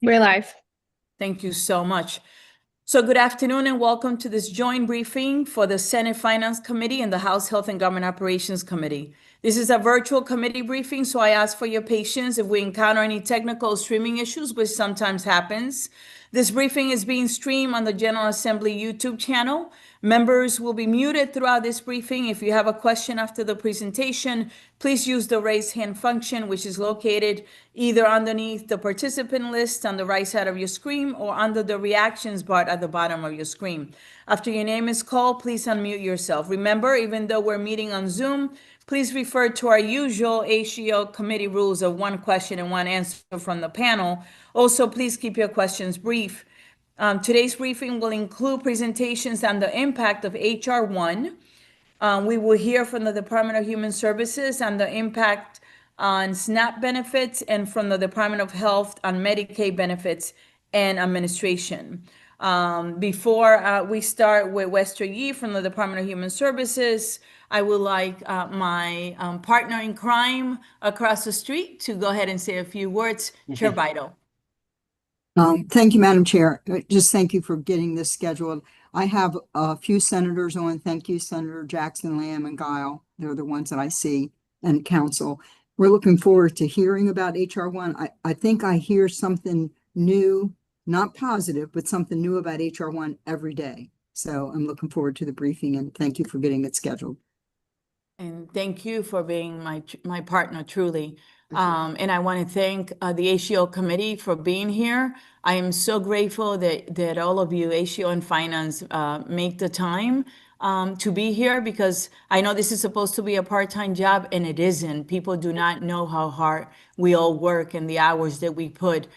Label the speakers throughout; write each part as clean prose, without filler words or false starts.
Speaker 1: We're live.
Speaker 2: Thank you so much. So good afternoon and welcome to this joint briefing for the Senate Finance Committee and the House Health and Government Operations Committee. This is a virtual committee briefing, so I ask for your patience if we encounter any technical streaming issues, which sometimes happens. This briefing is being streamed on the General Assembly YouTube channel. Members will be muted throughout this briefing. If you have a question after the presentation, please use the raise hand function, which is located either underneath the participant list on the right side of your screen or under the reactions bar at the bottom of your screen. After your name is called, please unmute yourself. Remember, even though we're meeting on Zoom, please refer to our usual ACO committee rules of one question and one answer from the panel. Also, please keep your questions brief. Today's briefing will include presentations on the impact of HR 1. We will hear from the Department of Human Services on the impact on SNAP benefits and from the Department of Health on Medicaid benefits and administration. Before we start with Webster Yee from the Department of Human Services, I would like my partner in crime across the street to go ahead and say a few words. Chair Bidel.
Speaker 3: Thank you, Madam Chair. Just thank you for getting this scheduled. I have a few senators on. Thank you, Senator Jackson, Lamb, and Guile. They're the ones that I see, and council. We're looking forward to hearing about HR 1. I think I hear something new, not positive, but something new about HR 1 every day. So I'm looking forward to the briefing, and thank you for getting it scheduled.
Speaker 2: And thank you for being my partner, truly. And I want to thank the ACO committee for being here. I am so grateful that all of you, ACO and Finance, make the time to be here, because I know this is supposed to be a part-time job, and it isn't. People do not know how hard we all work and the hours that we put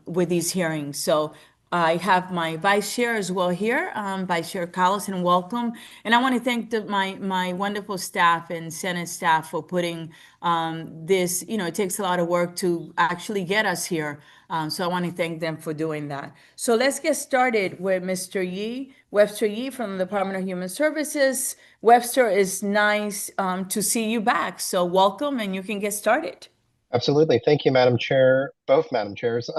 Speaker 2: with these hearings. So I have my vice chair as well here, Vice Chair Carlos, and welcome. And I want to thank my wonderful staff and Senate staff for putting this, it takes a lot of work to actually get us here. So I want to thank them for doing that. So let's get started with Mr. Yee, Webster Yee from the Department of Human Services. Webster, it's nice to see you back. So welcome, and you can get started.
Speaker 4: Absolutely. Thank you, Madam Chair, both Madam Chairs,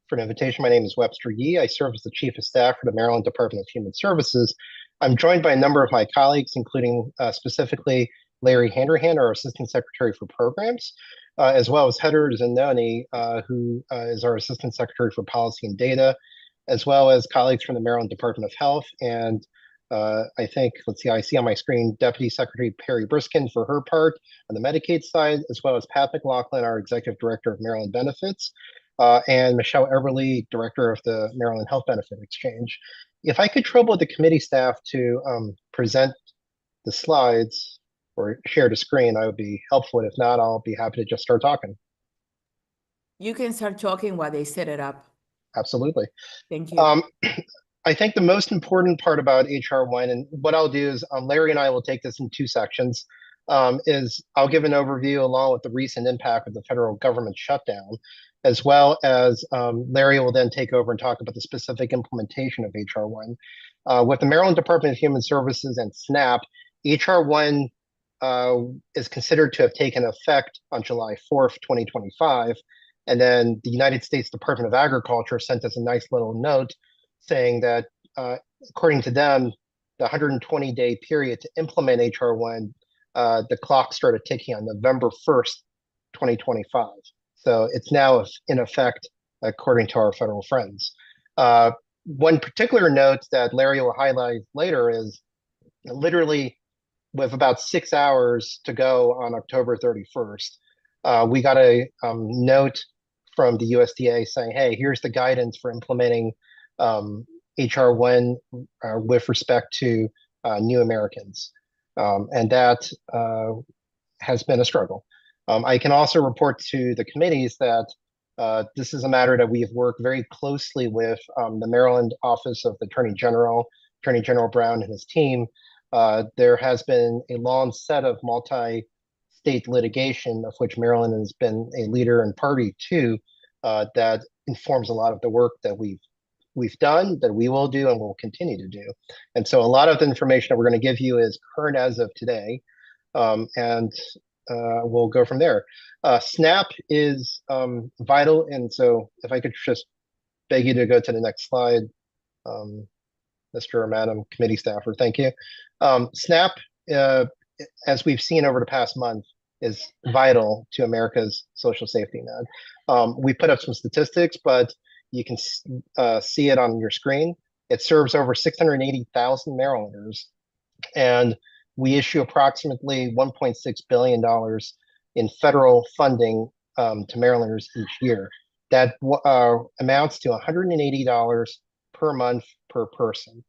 Speaker 4: for an invitation. My name is Webster Yee. I serve as the Chief of Staff for the Maryland Department of Human Services. I'm joined by a number of my colleagues, including specifically Larry Handrahan, our Assistant Secretary for Programs, as well as Heather Zanoni, who is our Assistant Secretary for Policy and Data, as well as colleagues from the Maryland Department of Health. And I think, let's see, I see on my screen Deputy Secretary Perry Briskin for her part on the Medicaid side, as well as Pat McLaughlin, our Executive Director of Maryland Benefits, and Michelle Everly, Director of the Maryland Health Benefit Exchange. If I could trouble the committee staff to present the slides or share the screen, I would be helpful. If not, I'll be happy to just start talking.
Speaker 2: You can start talking while they set it up.
Speaker 4: Absolutely.
Speaker 2: Thank you.
Speaker 4: I think the most important part about HR 1, and what I'll do is Larry and I will take this in two sections, is I'll give an overview along with the recent impact of the federal government shutdown, as well as Larry will then take over and talk about the specific implementation of HR 1. With the Maryland Department of Human Services and SNAP, HR 1 is considered to have taken effect on July 4th, 2025. And then the United States Department of Agriculture sent us a nice little note saying that, according to them, the 120-day period to implement HR 1, the clock started ticking on November 1st, 2025. So it's now in effect, according to our federal friends. One particular note that Larry will highlight later is literally with about 6 hours to go on October 31st, we got a note from the USDA saying, hey, here's the guidance for implementing HR 1 with respect to new Americans. And that has been a struggle. I can also report to the committees that this is a matter that we have worked very closely with the Maryland Office of the Attorney General Brown and his team. There has been a long set of multi-state litigation, of which Maryland has been a leader and party to, that informs a lot of the work that we've done, that we will do, and will continue to do. And so a lot of the information that we're going to give you is current as of today. And we'll go from there. SNAP is vital, and so if I could just beg you to go to the next slide, Mr. or Madam Committee Staffer, thank you. SNAP, as we've seen over the past month, is vital to America's social safety net. We put up some statistics, but you can see it on your screen. It serves over 680,000 Marylanders, and we issue approximately $1.6 billion in federal funding to Marylanders each year. That amounts to $180 per month per person.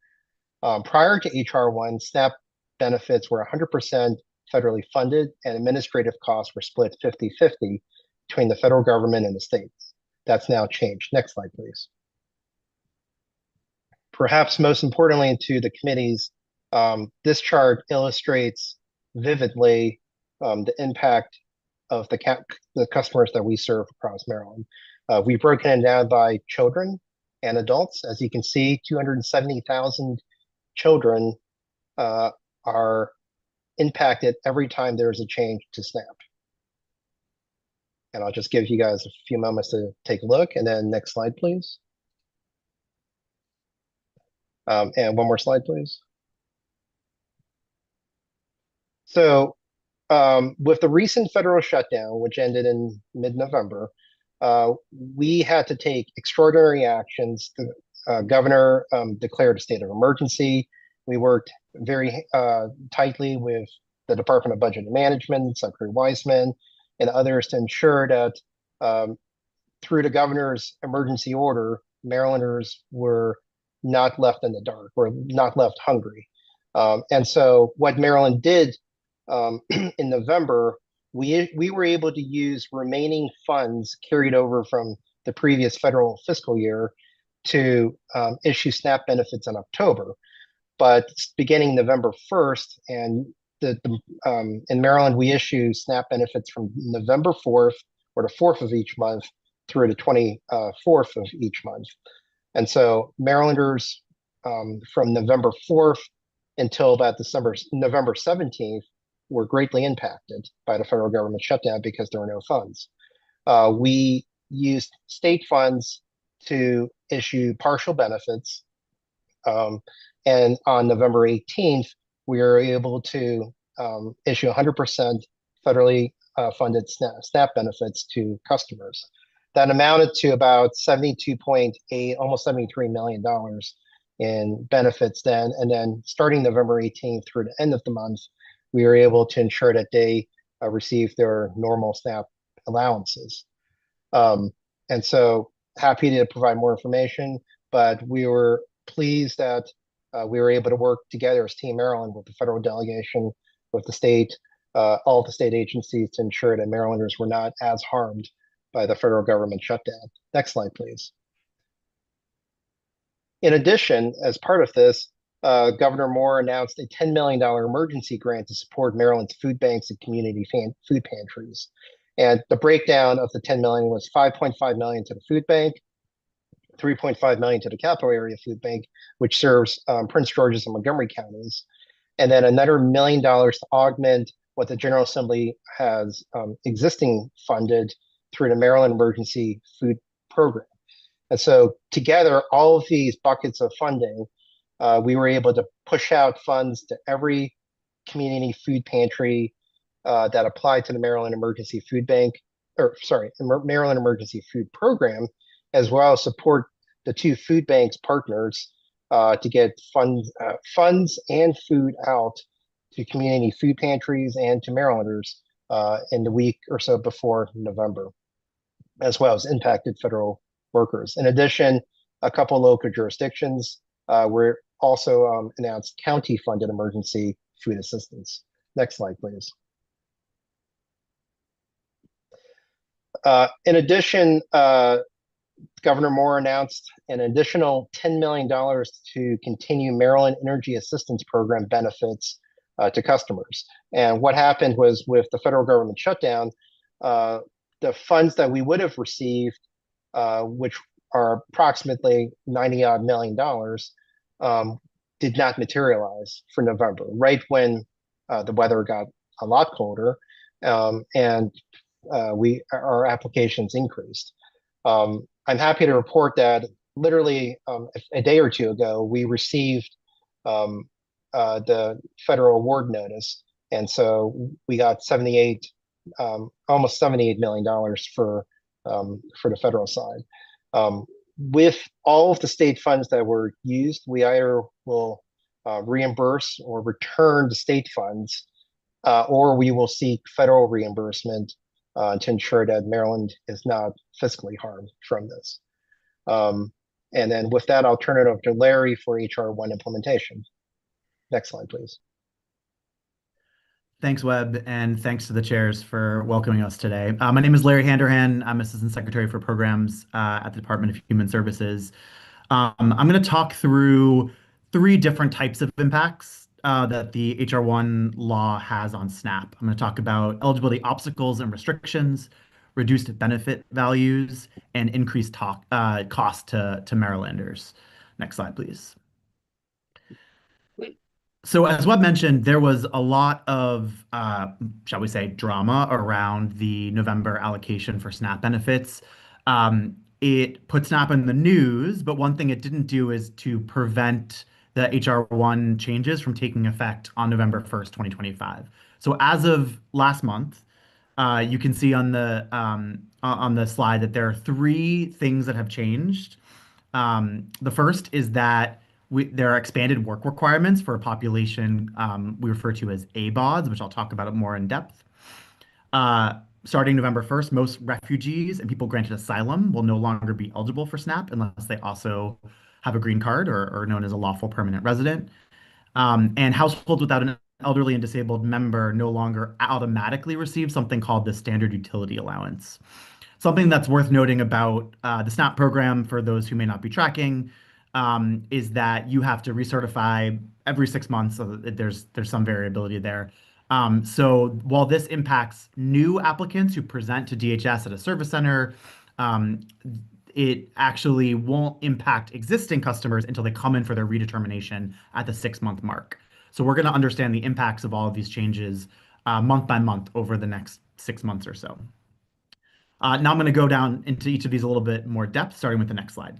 Speaker 4: Prior to HR 1, SNAP benefits were 100% federally funded, and administrative costs were split 50-50 between the federal government and the states. That's now changed. Next slide, please. Perhaps most importantly to the committees, this chart illustrates vividly the impact of the customers that we serve across Maryland. We've broken it down by children and adults. As you can see, 270,000 children are impacted every time there's a change to SNAP. And I'll just give you guys a few moments to take a look, and then next slide, please. And one more slide, please. So with the recent federal shutdown, which ended in mid-November, we had to take extraordinary actions. The governor declared a state of emergency. We worked very tightly with the Department of Budget and Management, Secretary Wiseman, and others to ensure that through the governor's emergency order, Marylanders were not left in the dark, or not left hungry. And so what Maryland did in November, we were able to use remaining funds carried over from the previous federal fiscal year to issue SNAP benefits in October. But beginning November 1st, and in Maryland, we issue SNAP benefits from November 4th, or the 4th of each month, through the 24th of each month. And so Marylanders from November 4th until about November 17th were greatly impacted by the federal government shutdown because there were no funds. We used state funds to issue partial benefits. And on November 18th, we were able to issue 100% federally funded SNAP benefits to customers. That amounted to about $72.8, almost $73 million in benefits then. And then starting November 18th through the end of the month, we were able to ensure that they received their normal SNAP allowances. And so happy to provide more information, but we were pleased that we were able to work together as Team Maryland with the federal delegation, with the state, all the state agencies to ensure that Marylanders were not as harmed by the federal government shutdown. Next slide, please. In addition, as part of this, Governor Moore announced a $10 million emergency grant to support Maryland's food banks and community food pantries. And the breakdown of the $10 million was $5.5 million to the food bank, $3.5 million to the Capital Area Food Bank, which serves Prince George's and Montgomery counties, and then another $1 million to augment what the General Assembly has existing funded through the Maryland Emergency Food Program. And so together, all of these buckets of funding, we were able to push out funds to every community food pantry that applied to the Maryland Emergency Food Bank, Maryland Emergency Food Program, as well as support the two food banks partners to get funds and food out to community food pantries and to Marylanders in the week or so before November, as well as impacted federal workers. In addition, a couple local jurisdictions were also announced county-funded emergency food assistance. Next slide, please. In addition, Governor Moore announced an additional $10 million to continue Maryland Energy Assistance Program benefits to customers. And what happened was, with the federal government shutdown, the funds that we would have received, which are approximately $90-odd million, did not materialize for November. Right when the weather got a lot colder, and our applications increased. I'm happy to report that literally a day or two ago, we received the federal award notice, and so we got almost $78 million for the federal side. With all of the state funds that were used, we either will reimburse or return the state funds, or we will seek federal reimbursement to ensure that Maryland is not fiscally harmed from this. And then with that, I'll turn it over to Larry for HR1 implementation. Next slide, please.
Speaker 1: Thanks, Webb, and thanks to the chairs for welcoming us today. My name is Larry Handerhan. I'm Assistant Secretary for Programs at the Department of Human Services. I'm going to talk through 3 different types of impacts that the HR1 law has on SNAP. I'm going to talk about eligibility obstacles and restrictions, reduced benefit values, and increased cost to Marylanders. Next slide, please. So as Webb mentioned, there was a lot of, shall we say, drama around the November allocation for SNAP benefits. It put SNAP in the news, but one thing it didn't do is to prevent the HR1 changes from taking effect on November 1st, 2025. So as of last month, you can see on the slide that there are 3 things that have changed. The first is that there are expanded work requirements for a population we refer to as ABODs, which I'll talk about it more in depth. Starting November 1st, most refugees and people granted asylum will no longer be eligible for SNAP unless they also have a green card or known as a lawful permanent resident. And households without an elderly and disabled member no longer automatically receive something called the Standard Utility Allowance. Something that's worth noting about the SNAP program, for those who may not be tracking, is that you have to recertify every 6 months, so there's some variability there. So while this impacts new applicants who present to DHS at a service center, it actually won't impact existing customers until they come in for their redetermination at the 6-month mark. So we're going to understand the impacts of all of these changes month by month over the next 6 months or so. Now I'm going to go down into each of these a little bit more depth, starting with the next slide.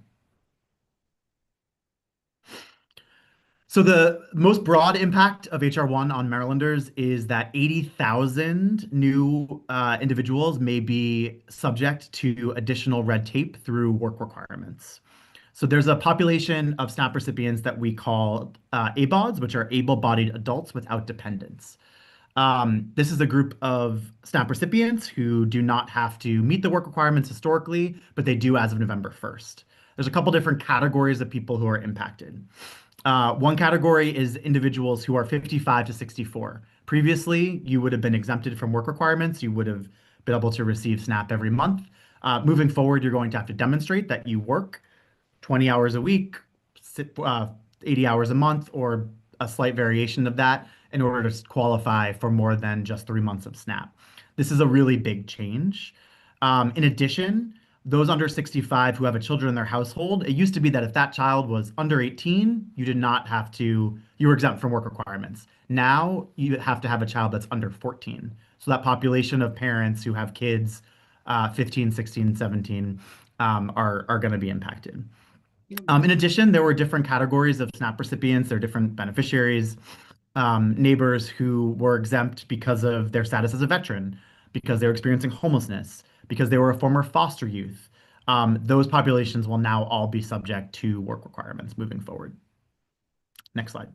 Speaker 1: So the most broad impact of HR1 on Marylanders is that 80,000 new individuals may be subject to additional red tape through work requirements. So there's a population of SNAP recipients that we call ABODs, which are able-bodied adults without dependents. This is a group of SNAP recipients who do not have to meet the work requirements historically, but they do as of November 1st. There's a couple different categories of people who are impacted. One category is individuals who are 55 to 64. Previously, you would have been exempted from work requirements. You would have been able to receive SNAP every month. Moving forward, you're going to have to demonstrate that you work 20 hours a week, 80 hours a month, or a slight variation of that in order to qualify for more than just 3 months of SNAP. This is a really big change. In addition, those under 65 who have a children in their household, it used to be that if that child was under 18, you were exempt from work requirements. Now you have to have a child that's under 14. So that population of parents who have kids 15, 16, 17 are going to be impacted. In addition, there were different categories of SNAP recipients. There are different beneficiaries, neighbors who were exempt because of their status as a veteran, because they were experiencing homelessness, because they were a former foster youth. Those populations will now all be subject to work requirements moving forward. Next slide.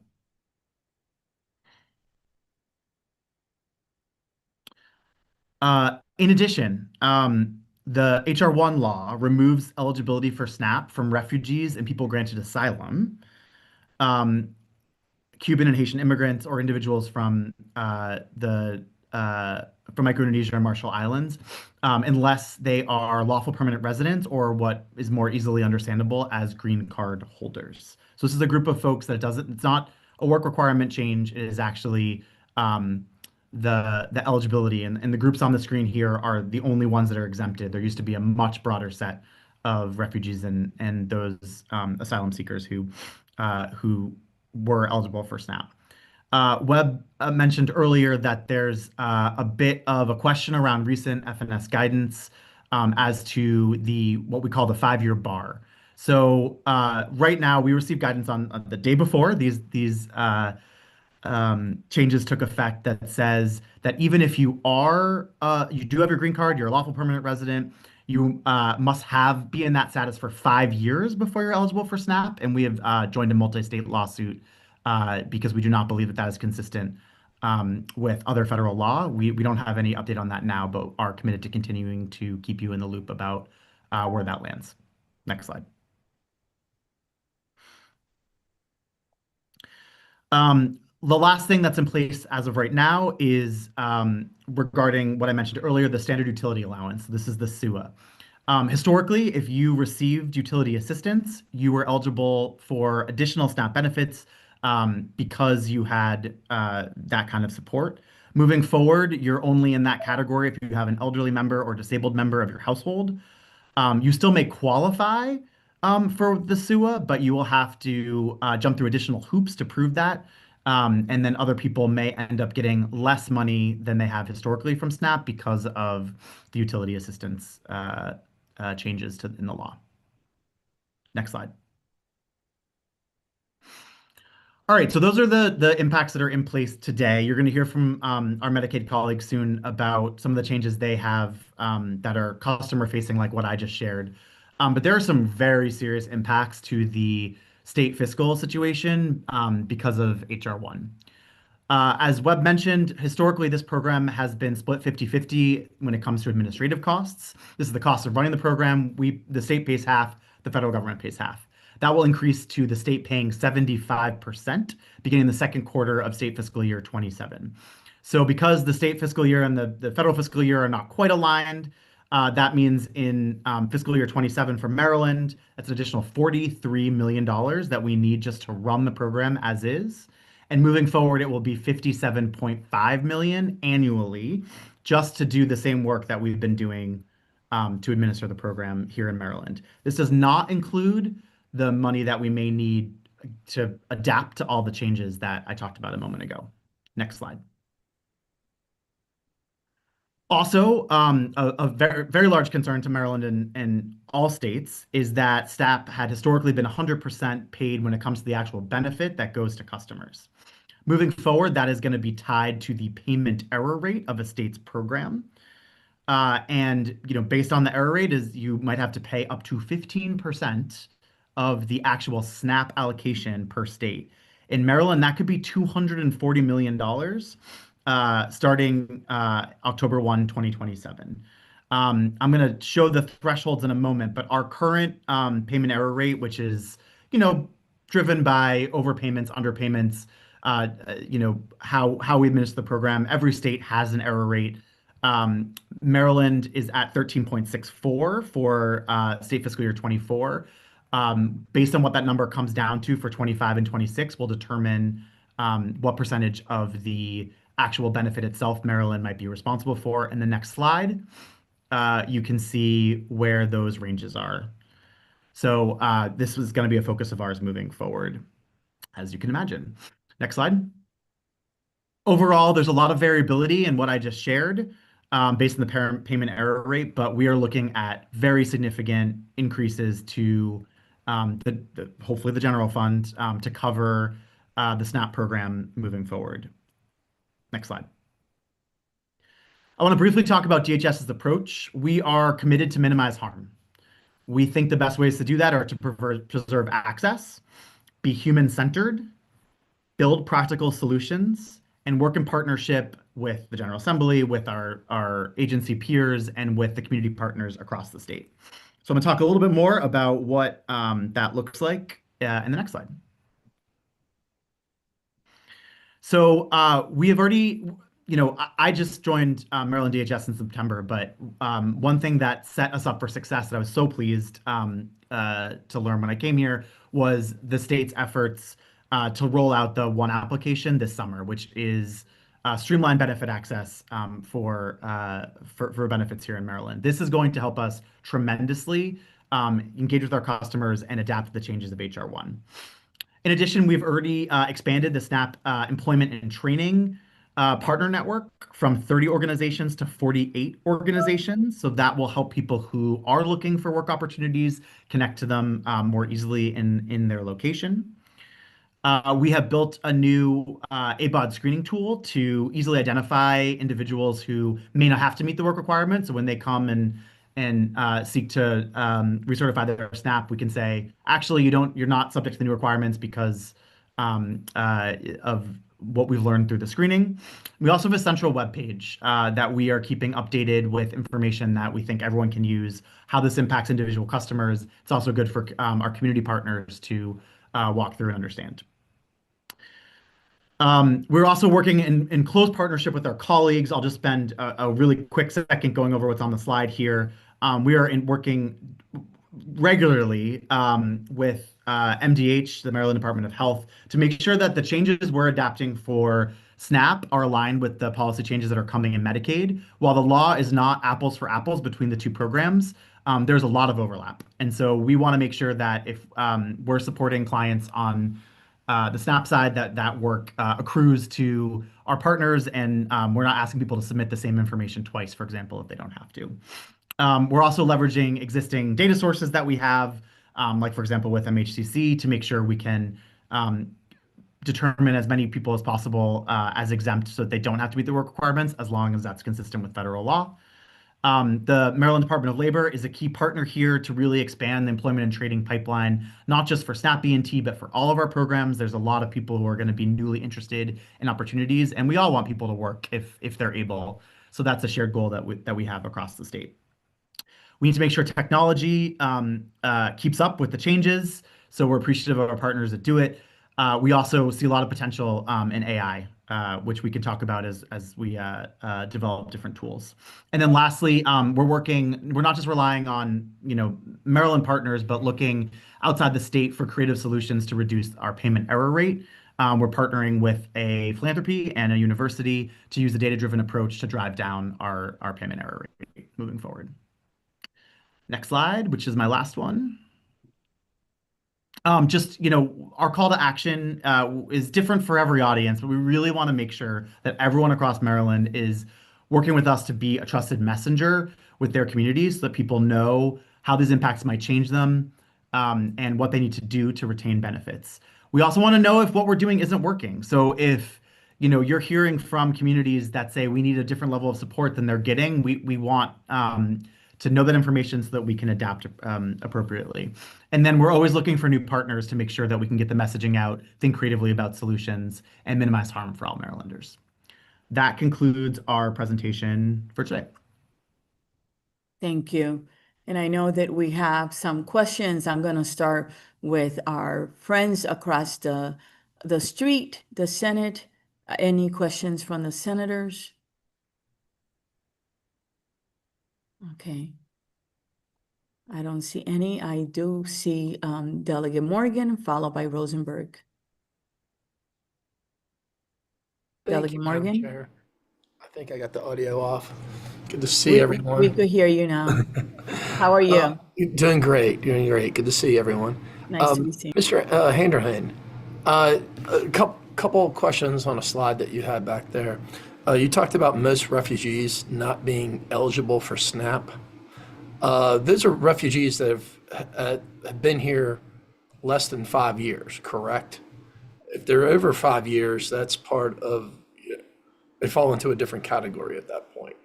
Speaker 1: In addition, the HR1 law removes eligibility for SNAP from refugees and people granted asylum, Cuban and Haitian immigrants, or individuals from Micronesia and Marshall Islands, unless they are lawful permanent residents or what is more easily understandable as green card holders. So this is a group of folks that it's not a work requirement change. It is actually the eligibility, and the groups on the screen here are the only ones that are exempted. There used to be a much broader set of refugees and those asylum seekers who were eligible for SNAP. Webb mentioned earlier that there's a bit of a question around recent FNS guidance as to what we call the 5-year bar. So right now, we received guidance on the day before these changes took effect that says that even if you do have your green card, you're a lawful permanent resident, you must be in that status for 5 years before you're eligible for SNAP. And we have joined a multi-state lawsuit because we do not believe that that is consistent with other federal law. We don't have any update on that now, but are committed to continuing to keep you in the loop about where that lands. Next slide. The last thing that's in place as of right now is regarding what I mentioned earlier, the standard utility allowance. This is the SUA. Historically, if you received utility assistance, you were eligible for additional SNAP benefits because you had that kind of support. Moving forward, you're only in that category if you have an elderly member or disabled member of your household. You still may qualify for the SUA, but you will have to jump through additional hoops to prove that. And then other people may end up getting less money than they have historically from SNAP because of the utility assistance changes in the law. Next slide. All right, so those are the impacts that are in place today. You're going to hear from our Medicaid colleagues soon about some of the changes they have that are customer facing, like what I just shared. But there are some very serious impacts to the state fiscal situation because of HR 1. As Webb mentioned, historically, this program has been split 50-50 when it comes to administrative costs. This is the cost of running the program. The state pays half, the federal government pays half. That will increase to the state paying 75% beginning the second quarter of state fiscal year 27. So because the state fiscal year and the federal fiscal year are not quite aligned, that means in fiscal year 27 for Maryland, that's an additional $43 million that we need just to run the program as is. And moving forward, it will be $57.5 million annually just to do the same work that we've been doing to administer the program here in Maryland. This does not include the money that we may need to adapt to all the changes that I talked about a moment ago. Next slide. Also, a very, very large concern to Maryland and all states is that SNAP had historically been 100% paid when it comes to the actual benefit that goes to customers. Moving forward, that is going to be tied to the payment error rate of a state's program. And based on the error rate, you might have to pay up to 15% of the actual SNAP allocation per state. In Maryland, that could be $240 million starting October 1, 2027. I'm going to show the thresholds in a moment, but our current payment error rate, which is, driven by overpayments, underpayments, how we administer the program, every state has an error rate. Maryland is at 13.64 for state fiscal year 24. Based on what that number comes down to for 25 and 26, we'll determine what percentage of the actual benefit itself Maryland might be responsible for. In the next slide, you can see where those ranges are. So this is going to be a focus of ours moving forward, as you can imagine. Next slide. Overall, there's a lot of variability in what I just shared based on the payment error rate, but we are looking at very significant increases to hopefully the general fund to cover the SNAP program moving forward. Next slide. I want to briefly talk about DHS's approach. We are committed to minimize harm. We think the best ways to do that are to preserve access, be human-centered, build practical solutions, and work in partnership with the General Assembly, with our agency peers, and with the community partners across the state. So I'm going to talk a little bit more about what that looks like in the next slide. So we have already, I just joined Maryland DHS in September, but one thing that set us up for success that I was so pleased to learn when I came here was the state's efforts to roll out the One application this summer, which is streamlined benefit access for benefits here in Maryland. This is going to help us tremendously engage with our customers and adapt to the changes of HR 1. In addition, we've already expanded the SNAP employment and training partner network from 30 organizations to 48 organizations. So that will help people who are looking for work opportunities connect to them more easily in their location. We have built a new ABOD screening tool to easily identify individuals who may not have to meet the work requirements. So when they come and seek to recertify their SNAP, we can say, actually, you're not subject to the new requirements because of what we've learned through the screening. We also have a central webpage that we are keeping updated with information that we think everyone can use, how this impacts individual customers. It's also good for our community partners to walk through and understand. We're also working in close partnership with our colleagues. I'll just spend a really quick second going over what's on the slide here. We are working regularly with MDH, the Maryland Department of Health, to make sure that the changes we're adapting for SNAP are aligned with the policy changes that are coming in Medicaid. While the law is not apples for apples between the two programs, there's a lot of overlap. And so we want to make sure that if we're supporting clients on the SNAP side, that work accrues to our partners, and we're not asking people to submit the same information twice, for example, if they don't have to. We're also leveraging existing data sources that we have, like, for example, with MHCC, to make sure we can determine as many people as possible as exempt so that they don't have to meet the work requirements, as long as that's consistent with federal law. The Maryland Department of Labor is a key partner here to really expand the employment and trading pipeline, not just for SNAP B&T, but for all of our programs. There's a lot of people who are going to be newly interested in opportunities, and we all want people to work if they're able. So that's a shared goal that we have across the state. We need to make sure technology keeps up with the changes, so we're appreciative of our partners that do it. We also see a lot of potential in AI, which we can talk about as we develop different tools. And then lastly, we're not just relying on Maryland partners, but looking outside the state for creative solutions to reduce our payment error rate. We're partnering with a philanthropy and a university to use a data-driven approach to drive down our payment error rate moving forward. Next slide, which is my last one. Our call to action is different for every audience, but we really want to make sure that everyone across Maryland is working with us to be a trusted messenger with their communities so that people know how these impacts might change them and what they need to do to retain benefits. We also want to know if what we're doing isn't working. So if you're hearing from communities that say we need a different level of support than they're getting, we want to know that information so that we can adapt appropriately. And then we're always looking for new partners to make sure that we can get the messaging out, think creatively about solutions, and minimize harm for all Marylanders. That concludes our presentation for today.
Speaker 2: Thank you. And I know that we have some questions. I'm going to start with our friends across the street, the Senate. Any questions from the senators? Okay. I don't see any. I do see Delegate Morgan, followed by Rosenberg. Delegate Morgan?
Speaker 5: Chair. I think I got the audio off. Good to see everyone.
Speaker 2: We could hear you now. How are you?
Speaker 5: Doing great, doing great. Good to see everyone.
Speaker 2: Nice to be seen.
Speaker 5: Mr. Handerhan, a couple questions on a slide that you had back there. You talked about most refugees not being eligible for SNAP. Those are refugees that have been here less than 5 years, correct? If they're over 5 years, that's part of, they fall into a different category at that point.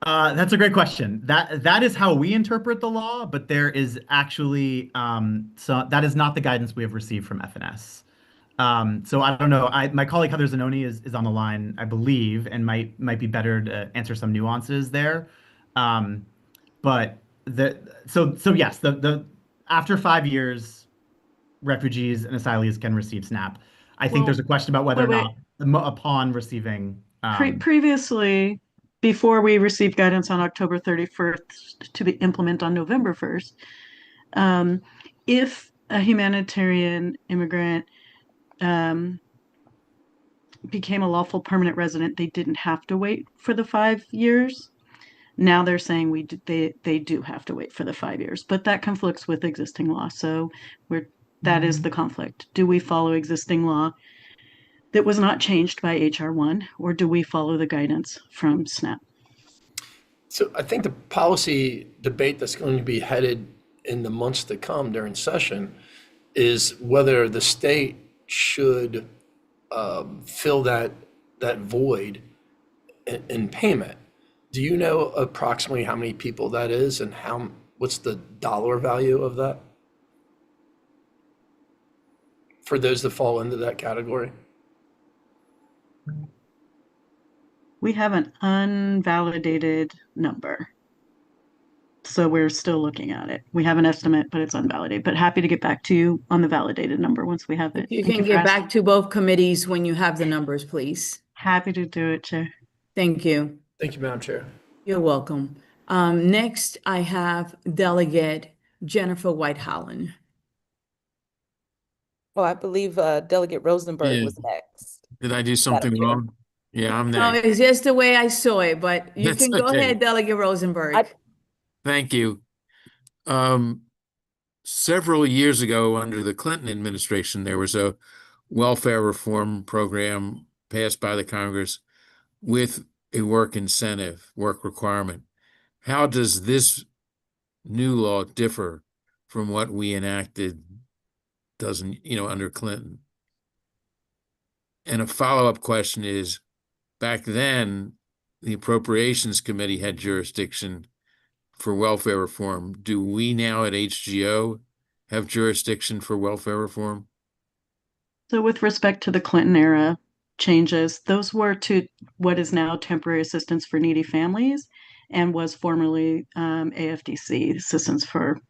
Speaker 1: That's a great question. That is how we interpret the law, but there is actually, so that is not the guidance we have received from FNS. So I don't know. My colleague Heather Zanoni is on the line, I believe, and might be better to answer some nuances there. But yes, the after 5 years, refugees and asylees can receive SNAP. I think there's a question about whether or not upon receiving.
Speaker 6: Previously, before we received guidance on October 31st to be implemented on November 1st, if a humanitarian immigrant became a lawful permanent resident, they didn't have to wait for the 5 years. Now they're saying they do have to wait for the 5 years, but that conflicts with existing law. So we're that is the conflict. Do we follow existing law that was not changed by HR 1, or do we follow the guidance from SNAP?
Speaker 5: So I think the policy debate that's going to be headed in the months to come during session is whether the state should fill that void in payment. Do you know approximately how many people that is and what's the dollar value of that for those that fall into that category?
Speaker 6: We have an unvalidated number. So we're still looking at it. We have an estimate, but it's unvalidated. But happy to get back to you on the validated number once we have it.
Speaker 2: You
Speaker 6: Thank
Speaker 2: can
Speaker 6: for
Speaker 2: get
Speaker 6: asking.
Speaker 2: back to both committees when you have the numbers, please.
Speaker 6: Happy to do it, Chair.
Speaker 2: Thank you.
Speaker 5: Thank you, Madam Chair.
Speaker 2: You're welcome. Next, I have Delegate Jennifer White Holland.
Speaker 7: Oh, I believe Delegate Rosenberg
Speaker 8: Yeah.
Speaker 7: was next.
Speaker 8: Did I do something
Speaker 7: Chair.
Speaker 8: wrong? Yeah, I'm
Speaker 2: No,
Speaker 8: next.
Speaker 2: it's just the way I saw it, but you
Speaker 8: That's
Speaker 2: can go
Speaker 8: okay.
Speaker 2: ahead, Delegate Rosenberg.
Speaker 8: Thank you. Several years ago, under the Clinton administration, there was a welfare reform program passed by the Congress with a work incentive, work requirement. How does this new law differ from what we enacted under Clinton? And a follow-up question is, back then, the Appropriations Committee had jurisdiction for welfare reform. Do we now at HGO have jurisdiction for welfare reform?
Speaker 6: So with respect to the Clinton era changes, those were to what is now temporary assistance for needy families and was formerly AFDC assistance for,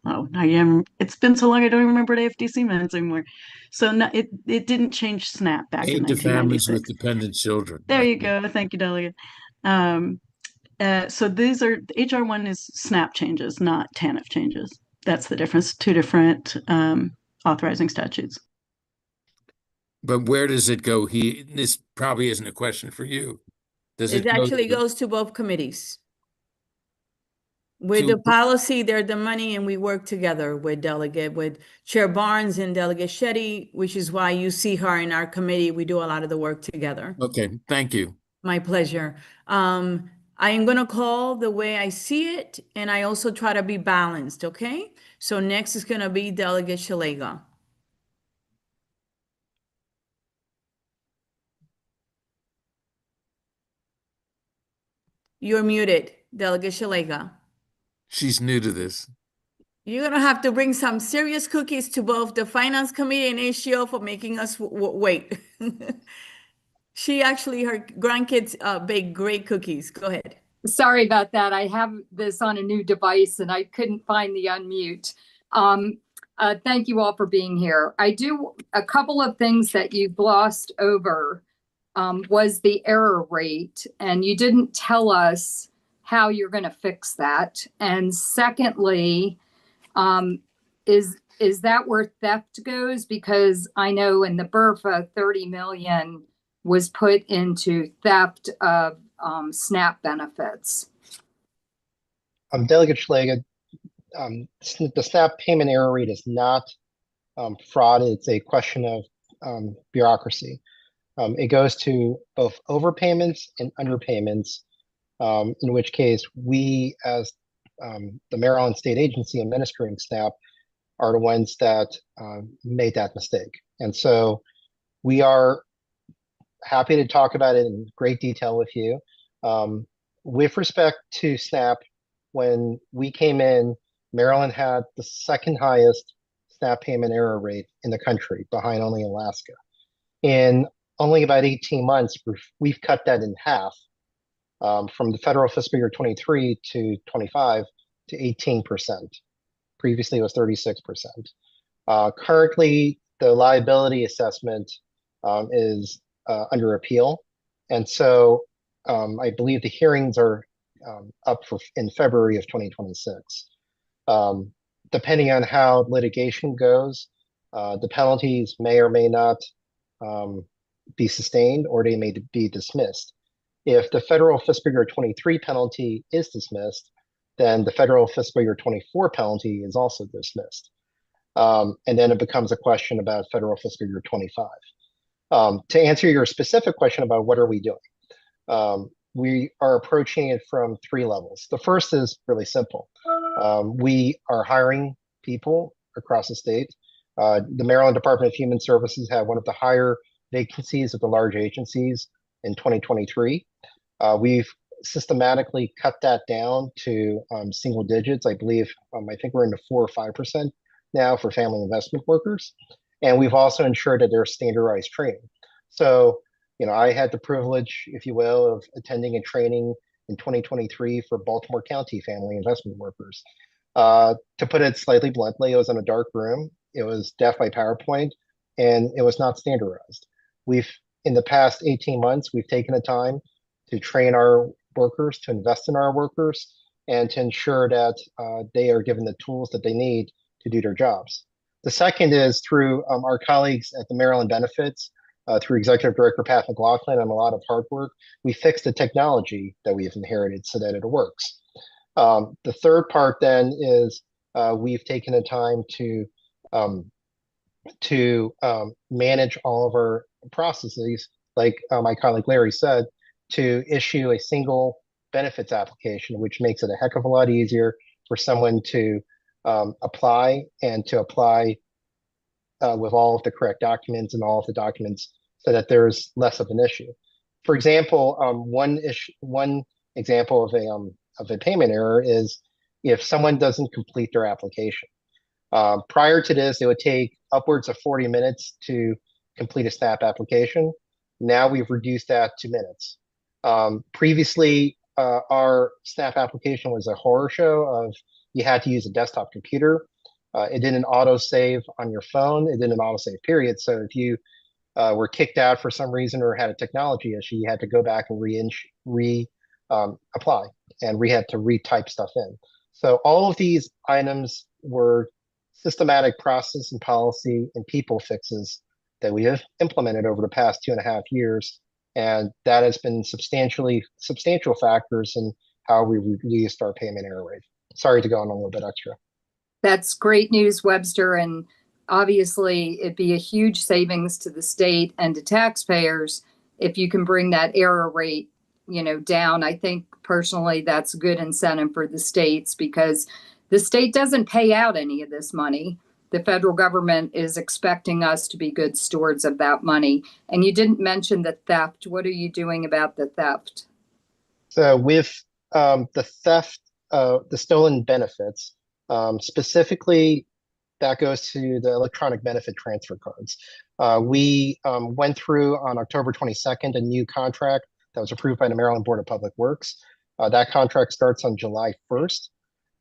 Speaker 6: it's been so long I don't even remember what AFDC meant anymore. So no, it didn't change SNAP back in
Speaker 8: Aid to families
Speaker 6: 1996.
Speaker 8: with dependent children.
Speaker 6: There you go. Thank you, Delegate. So these are, HR 1 is SNAP changes, not TANF changes. That's the difference, two different authorizing statutes.
Speaker 8: But where does it go? This probably isn't a question for you. Does
Speaker 2: It
Speaker 8: it go
Speaker 2: actually
Speaker 8: to-
Speaker 2: goes to both committees. With
Speaker 8: To-
Speaker 2: the policy, they're the money, and we work together with Chair Barnes and Delegate Shetty, which is why you see her in our committee. We do a lot of the work together.
Speaker 8: Okay, thank you.
Speaker 2: My pleasure. I am gonna call the way I see it, and I also try to be balanced, okay? So next is gonna be Delegate Shalega. You're muted, Delegate Shalega.
Speaker 8: She's new to this.
Speaker 2: You're gonna have to bring some serious cookies to both the Finance Committee and HGO for making us wait. She actually, her grandkids bake great cookies. Go ahead.
Speaker 9: Sorry about that. I have this on a new device and I couldn't find the unmute. Thank you all for being here. I do a couple of things that you glossed over was the error rate, and you didn't tell us how you're going to fix that. And secondly, is that where theft goes? Because I know in the BRFA, 30 million was put into theft of SNAP benefits.
Speaker 4: Delegate Schlega, the SNAP payment error rate is not fraud. It's a question of bureaucracy. It goes to both overpayments and underpayments, in which case we, as the Maryland State Agency administering SNAP, are the ones that made that mistake. And so we are happy to talk about it in great detail with you. With respect to SNAP, when we came in, Maryland had the second highest SNAP payment error rate in the country, behind only Alaska. In only about 18 months, we've cut that in half, from the federal fiscal year 23 to 25 to 18%. Previously, it was 36%. Currently, the liability assessment is under appeal. And so I believe the hearings are up in February of 2026. Depending on how litigation goes, the penalties may or may not be sustained, or they may be dismissed. If the federal fiscal year 23 penalty is dismissed, then the federal fiscal year 24 penalty is also dismissed. And then it becomes a question about federal fiscal year 25. To answer your specific question about what are we doing, we are approaching it from 3 levels. The first is really simple. We are hiring people across the state. The Maryland Department of Human Services had one of the higher vacancies of the large agencies in 2023. We've systematically cut that down to single digits. I believe, I think we're into 4 or 5% now for family investment workers. And we've also ensured that there's standardized training. So, I had the privilege, if you will, of attending a training in 2023 for Baltimore County family investment workers. To put it slightly bluntly, it was in a dark room. It was deaf by PowerPoint, and it was not standardized. In the past 18 months, we've taken the time to train our workers, to invest in our workers, and to ensure that they are given the tools that they need to do their jobs. The second is through our colleagues at the Maryland Benefits, through Executive Director Pat McLaughlin and a lot of hard work, we fixed the technology that we've inherited so that it works. The third part then is we've taken the time to manage all of our processes, like my colleague Larry said, to issue a single benefits application, which makes it a heck of a lot easier for someone to apply and to apply with all of the correct documents and all of the documents so that there's less of an issue. For example, one example of a payment error is if someone doesn't complete their application. Prior to this, it would take upwards of 40 minutes to complete a SNAP application. Now we've reduced that to minutes. Previously, our SNAP application was a horror show of you had to use a desktop computer. It didn't auto-save on your phone. It didn't auto-save, period. So if you were kicked out for some reason or had a technology issue, you had to go back and apply, and we had to retype stuff in. So all of these items were systematic process and policy and people fixes that we have implemented over the past 2.5 years. And that has been substantial factors in how we reduced our payment error rate. Sorry to go on a little bit extra.
Speaker 9: That's great news, Webster. And obviously, it'd be a huge savings to the state and to taxpayers if you can bring that error rate, down. I think personally that's a good incentive for the states because the state doesn't pay out any of this money. The federal government is expecting us to be good stewards of that money. And you didn't mention the theft. What are you doing about the theft?
Speaker 4: So with the theft, the stolen benefits, specifically, that goes to the electronic benefit transfer cards. We went through on October 22nd a new contract that was approved by the Maryland Board of Public Works. That contract starts on July 1st.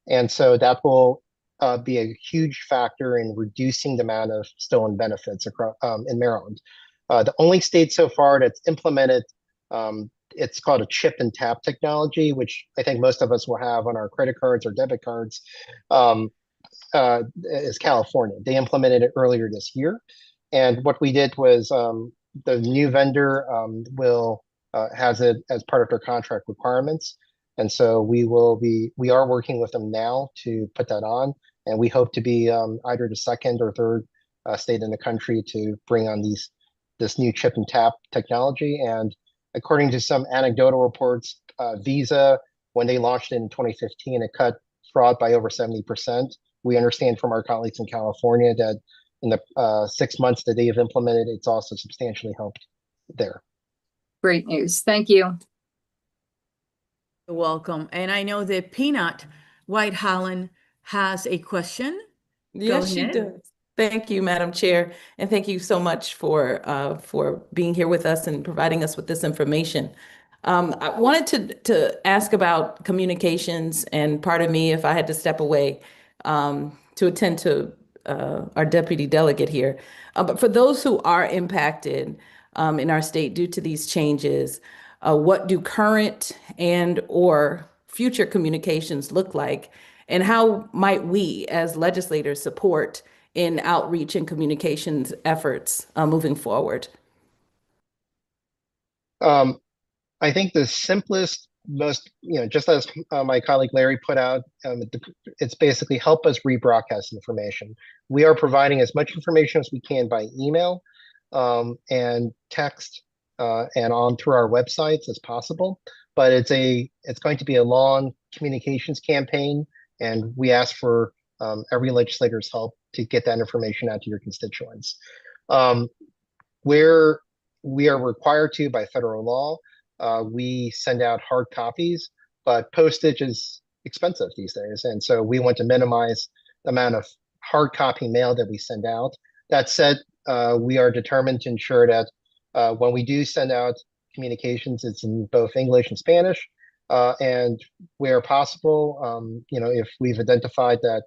Speaker 4: And so that will be a huge factor in reducing the amount of stolen benefits across in Maryland. The only state so far that's implemented, it's called a chip and tap technology, which I think most of us will have on our credit cards or debit cards, is California. They implemented it earlier this year. And what we did was the new vendor has it as part of their contract requirements. And so we are working with them now to put that on. And we hope to be either the second or third state in the country to bring on this new chip and tap technology. And according to some anecdotal reports, Visa, when they launched it in 2015, it cut fraud by over 70%. We understand from our colleagues in California that in the 6 months that they have implemented, it's also substantially helped there.
Speaker 9: Great news. Thank you.
Speaker 2: You're welcome. And I know that Peanut White Holland has a question.
Speaker 7: Yes, she does. Thank you, Madam Chair. And thank you so much for being here with us and providing us with this information. I wanted to ask about communications, and pardon me if I had to step away to attend to our deputy delegate here. But for those who are impacted in our state due to these changes, what do current and or future communications look like? And how might we as legislators support in outreach and communications efforts moving forward?
Speaker 4: I think the simplest most, just as my colleague Larry put out, it's basically help us rebroadcast information. We are providing as much information as we can by email and text and on through our websites as possible. But it's going to be a long communications campaign, and we ask for every legislator's help to get that information out to your constituents. Where we are required to by federal law, we send out hard copies, but postage is expensive these days. And so we want to minimize the amount of hard copy mail that we send out. That said, we are determined to ensure that when we do send out communications, it's in both English and Spanish. And where possible, if we've identified that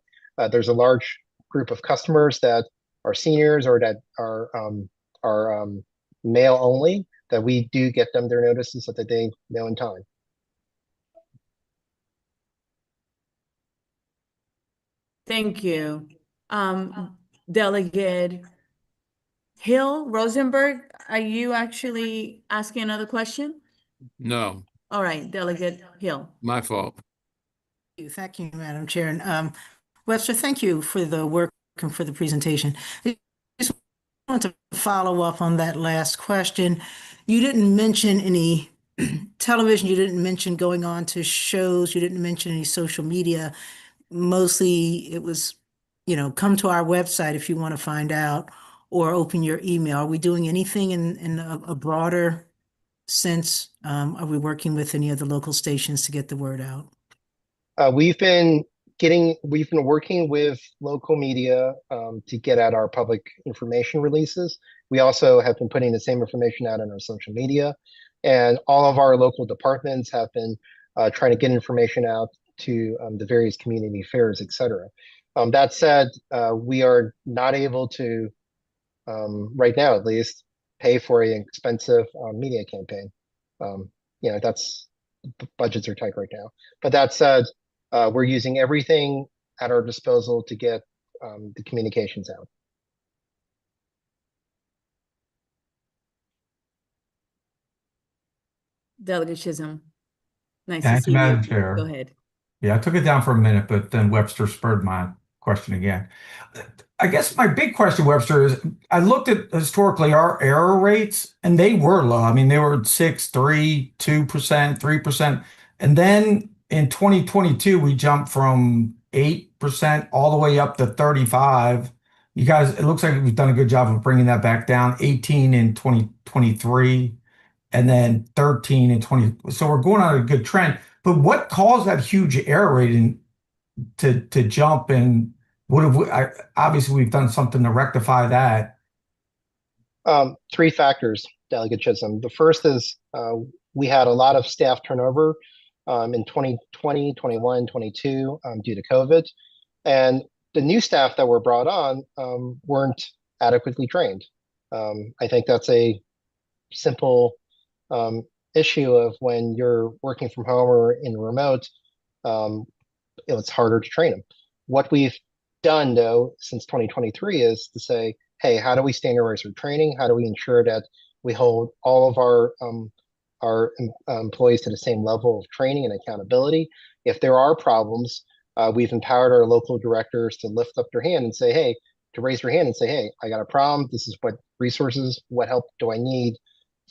Speaker 4: there's a large group of customers that are seniors or that are mail only, that we do get them their notices so that they know in time.
Speaker 2: Thank you. Delegate Hill, Rosenberg, are you actually asking another question?
Speaker 8: No,
Speaker 2: All right, Delegate Hill.
Speaker 8: my fault.
Speaker 10: Thank you, Madam Chair. And Webster, thank you for the work and for the presentation. I just want to follow up on that last question. You didn't mention any television, you didn't mention going on to shows, you didn't mention any social media. Mostly it was, come to our website if you want to find out, or open your email. Are we doing anything in a broader sense? Are we working with any of the local stations to get the word out?
Speaker 4: We've been working with local media to get out our public information releases. We also have been putting the same information out on our social media, and all of our local departments have been trying to get information out to the various community fairs, etc. That said, we are not able to, right now at least, pay for an expensive media campaign. That's budgets are tight right now. But that said, we're using everything at our disposal to get the communications out.
Speaker 2: Delegate Chisholm. Nice to
Speaker 11: Thank
Speaker 2: see
Speaker 11: you,
Speaker 2: you.
Speaker 11: Madam Chair.
Speaker 2: Go ahead.
Speaker 11: Yeah, I took it down for a minute, but then Webster spurred my question again. I guess my big question, Webster, is I looked at historically our error rates, and they were low. I mean, they were 6, 3, 2%, 3%. And then in 2022, we jumped from 8% all the way up to 35. You guys, it looks like we've done a good job of bringing that back down. 18 in 2023, and then 13 in 20. So we're going on a good trend. But what caused that huge error rate to jump? And what have we? Obviously, we've done something to rectify that.
Speaker 4: 3 factors, Delegate Chisholm. The first is we had a lot of staff turnover in 2020, 21, 22 due to COVID. And the new staff that were brought on weren't adequately trained. I think that's a simple issue of when you're working from home or in remote, it's harder to train them. What we've done, though, since 2023 is to say, hey, how do we standardize our training? How do we ensure that we hold all of our employees to the same level of training and accountability? If there are problems, we've empowered our local directors to lift up their hand and say, hey, to raise their hand and say, hey, I got a problem. This is what resources, what help do I need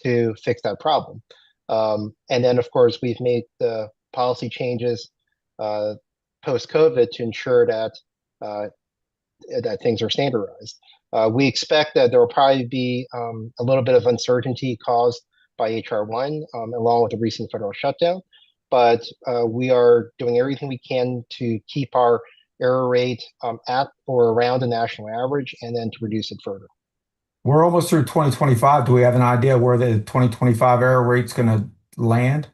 Speaker 4: to fix that problem? And then, of course, we've made the policy changes post-COVID to ensure that that things are standardized. We expect that there will probably be a little bit of uncertainty caused by HR 1, along with the recent federal shutdown. But we are doing everything we can to keep our error rate at or around the national average, and then to reduce it further.
Speaker 11: We're almost through 2025. Do we have an idea where the 2025 error rate's going to land?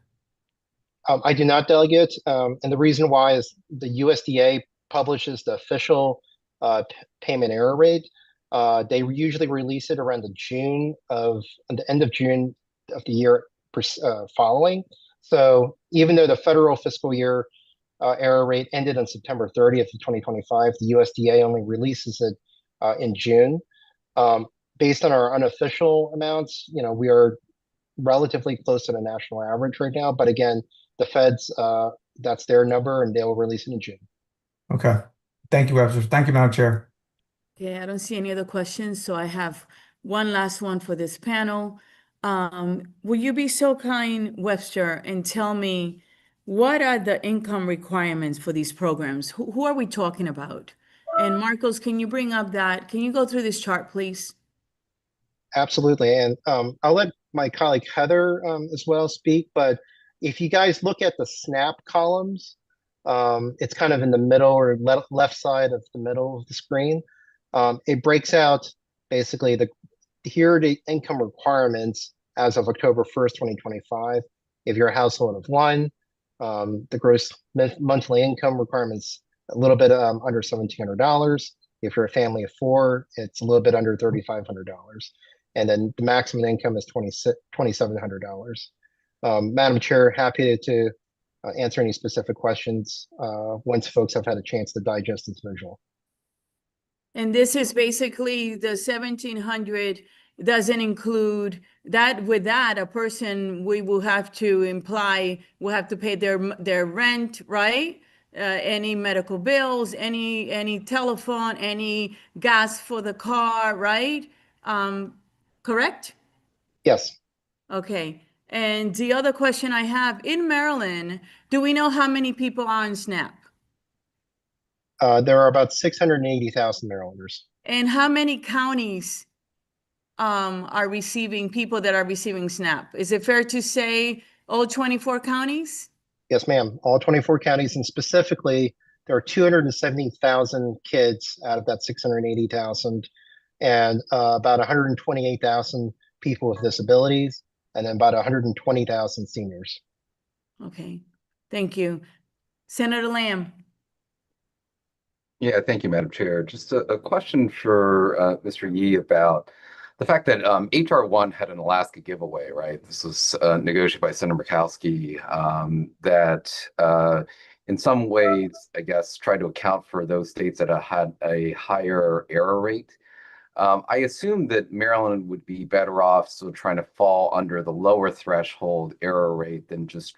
Speaker 4: I do not, Delegate. And the reason why is the USDA publishes the official payment error rate. They usually release it around the end of June of the year following. So even though the federal fiscal year error rate ended on September 30th of 2025, the USDA only releases it in June. Based on our unofficial amounts, we are relatively close to the national average right now. But again, the feds, that's their number, and they'll release it in June.
Speaker 11: Okay. Thank you, Webster. Thank you, Madam Chair.
Speaker 2: Okay, I don't see any other questions, so I have one last one for this panel. Will you be so kind, Webster, and tell me what are the income requirements for these programs? Who are we talking about? And Marcos, can you bring up can you go through this chart, please?
Speaker 4: Absolutely. And I'll let my colleague Heather as well speak, but if you guys look at the SNAP columns, it's kind of in the middle or left side of the middle of the screen. It breaks out basically here are the income requirements as of October 1st, 2025. If you're a household of one, the gross monthly income requirements a little bit under $1,700. If you're a family of four, it's a little bit under $3,500. And then the maximum income is $2,700. Madam Chair, happy to answer any specific questions once folks have had a chance to digest this visual.
Speaker 2: And this is basically the 1,700 doesn't include that. With that, a person, we will have to pay their rent, right? Any medical bills, any telephone, any gas for the car, right? Correct?
Speaker 4: Yes.
Speaker 2: Okay. And the other question I have, in Maryland, do we know how many people are on SNAP?
Speaker 4: There are about 680,000 Marylanders.
Speaker 2: And how many counties are receiving people that are receiving SNAP? Is it fair to say all 24 counties?
Speaker 4: Yes, ma'am. All 24 counties, and specifically, there are 270,000 kids out of that 680,000, and about 128,000 people with disabilities, and then about 120,000 seniors.
Speaker 2: Okay, thank you. Senator Lamb.
Speaker 12: Yeah, thank you, Madam Chair. Just a question for Mr. Yee about the fact that HR 1 had an Alaska giveaway, right? This was negotiated by Senator Murkowski that in some ways, I guess, tried to account for those states that had a higher error rate. I assume that Maryland would be better off trying to fall under the lower threshold error rate than just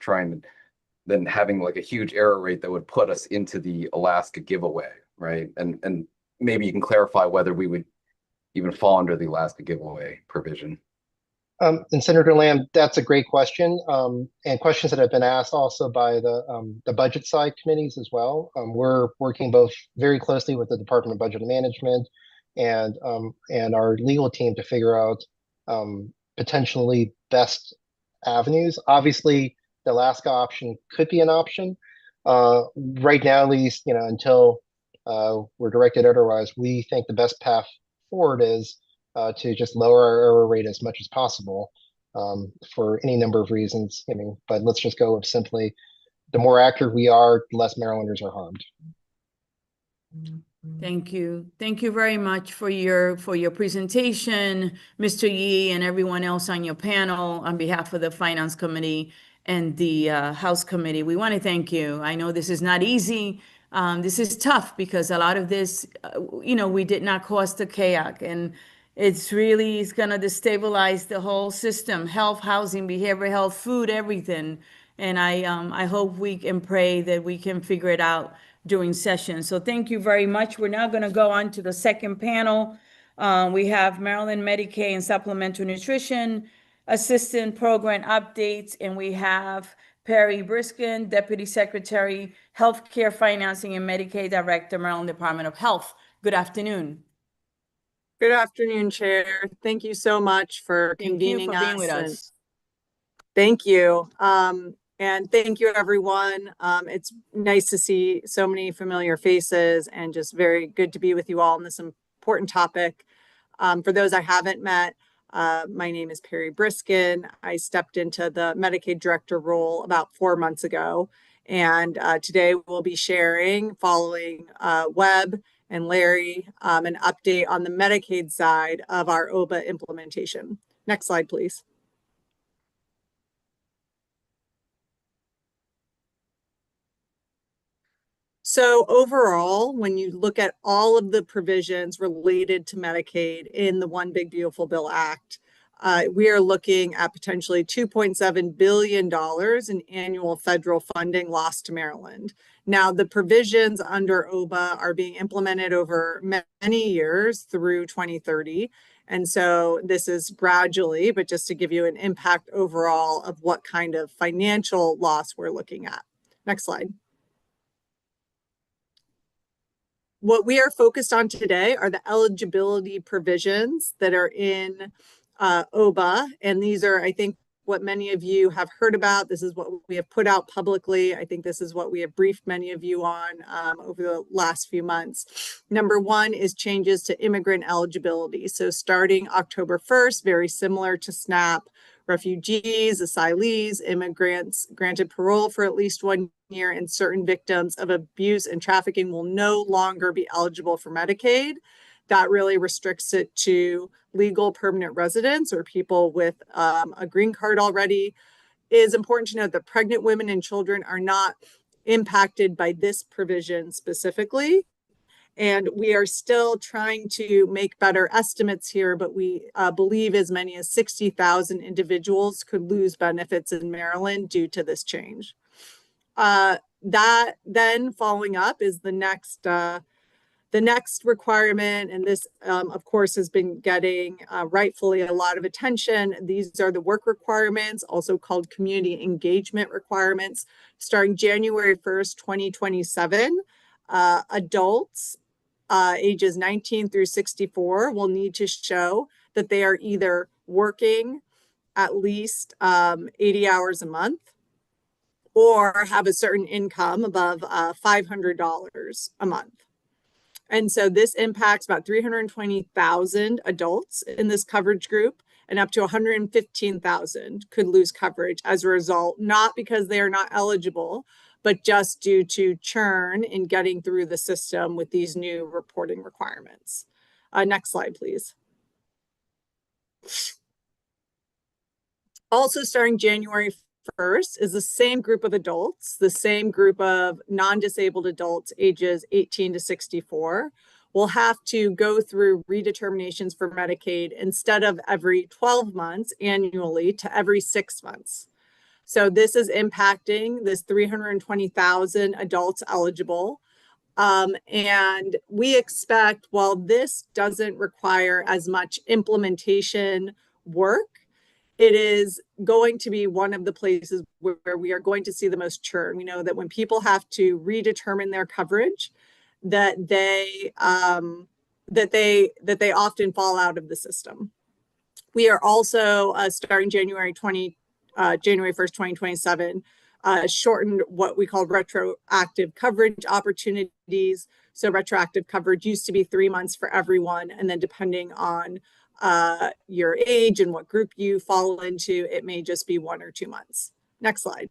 Speaker 12: than having like a huge error rate that would put us into the Alaska giveaway, right? And maybe you can clarify whether we would even fall under the Alaska giveaway provision.
Speaker 4: And Senator Lamb, that's a great question, and questions that have been asked also by the budget side committees as well. We're working both very closely with the Department of Budget and Management and our legal team to figure out potentially best avenues. Obviously, the Alaska option could be an option. Right now, at least, until we're directed otherwise, we think the best path forward is to just lower our error rate as much as possible for any number of reasons. But let's just go with simply, the more accurate we are, the less Marylanders are harmed.
Speaker 2: Thank you. Thank you very much for your presentation, Mr. Yee, and everyone else on your panel. On behalf of the Finance Committee and the House Committee, we want to thank you. I know this is not easy. This is tough because a lot of this, we did not cost the KAC, and it's going to destabilize the whole system: health, housing, behavioral health, food, everything. And I hope we can pray that we can figure it out during session. So thank you very much. We're now going to go on to the second panel. We have Maryland Medicaid and Supplemental Nutrition Assistance Program updates, and we have Perry Briskin, Deputy Secretary, Healthcare Financing and Medicaid Director, Maryland Department of Health. Good afternoon.
Speaker 13: Good afternoon, Chair. Thank you so much for convening
Speaker 2: being with us.
Speaker 13: Thank you. And thank you, everyone. It's nice to see so many familiar faces and just very good to be with you all on this important topic. For those I haven't met, my name is Perry Briskin. I stepped into the Medicaid Director role about 4 months ago. And today we'll be sharing, following Webb and Larry, an update on the Medicaid side of our OBA implementation. Next slide, please. So overall, when you look at all of the provisions related to Medicaid in the One Big Beautiful Bill Act, we are looking at potentially $2.7 billion in annual federal funding lost to Maryland. Now, the provisions under OBA are being implemented over many years through 2030. And so this is gradually, but just to give you an impact overall of what kind of financial loss we're looking at. Next slide. What we are focused on today are the eligibility provisions that are in OBA. And these are, I think, what many of you have heard about. This is what we have put out publicly. I think this is what we have briefed many of you on over the last few months. Number one is changes to immigrant eligibility. So starting October 1st, very similar to SNAP, refugees, asylees, immigrants granted parole for at least 1 year, and certain victims of abuse and trafficking will no longer be eligible for Medicaid. That really restricts it to legal permanent residents or people with a green card already. It is important to note that pregnant women and children are not impacted by this provision specifically. And we are still trying to make better estimates here, but we believe as many as 60,000 individuals could lose benefits in Maryland due to this change. That then following up is the next requirement, and this, of course, has been getting rightfully a lot of attention. These are the work requirements, also called community engagement requirements. Starting January 1st, 2027, adults ages 19 through 64 will need to show that they are either working at least 80 hours a month or have a certain income above $500 a month. And so this impacts about 320,000 adults in this coverage group, and up to 115,000 could lose coverage as a result, not because they are not eligible, but just due to churn in getting through the system with these new reporting requirements. Next slide, please. Also starting January 1st is the same group of adults, the same group of non-disabled adults ages 18 to 64 will have to go through redeterminations for Medicaid instead of every 12 months annually to every 6 months. So this is impacting this 320,000 adults eligible. And we expect, while this doesn't require as much implementation work, it is going to be one of the places where we are going to see the most churn. We know that when people have to redetermine their coverage, that they often fall out of the system. We are also starting January 1st, 2027, shortened what we call retroactive coverage opportunities. So retroactive coverage used to be 3 months for everyone, and then depending on your age and what group you fall into, it may just be 1 or 2 months. Next slide.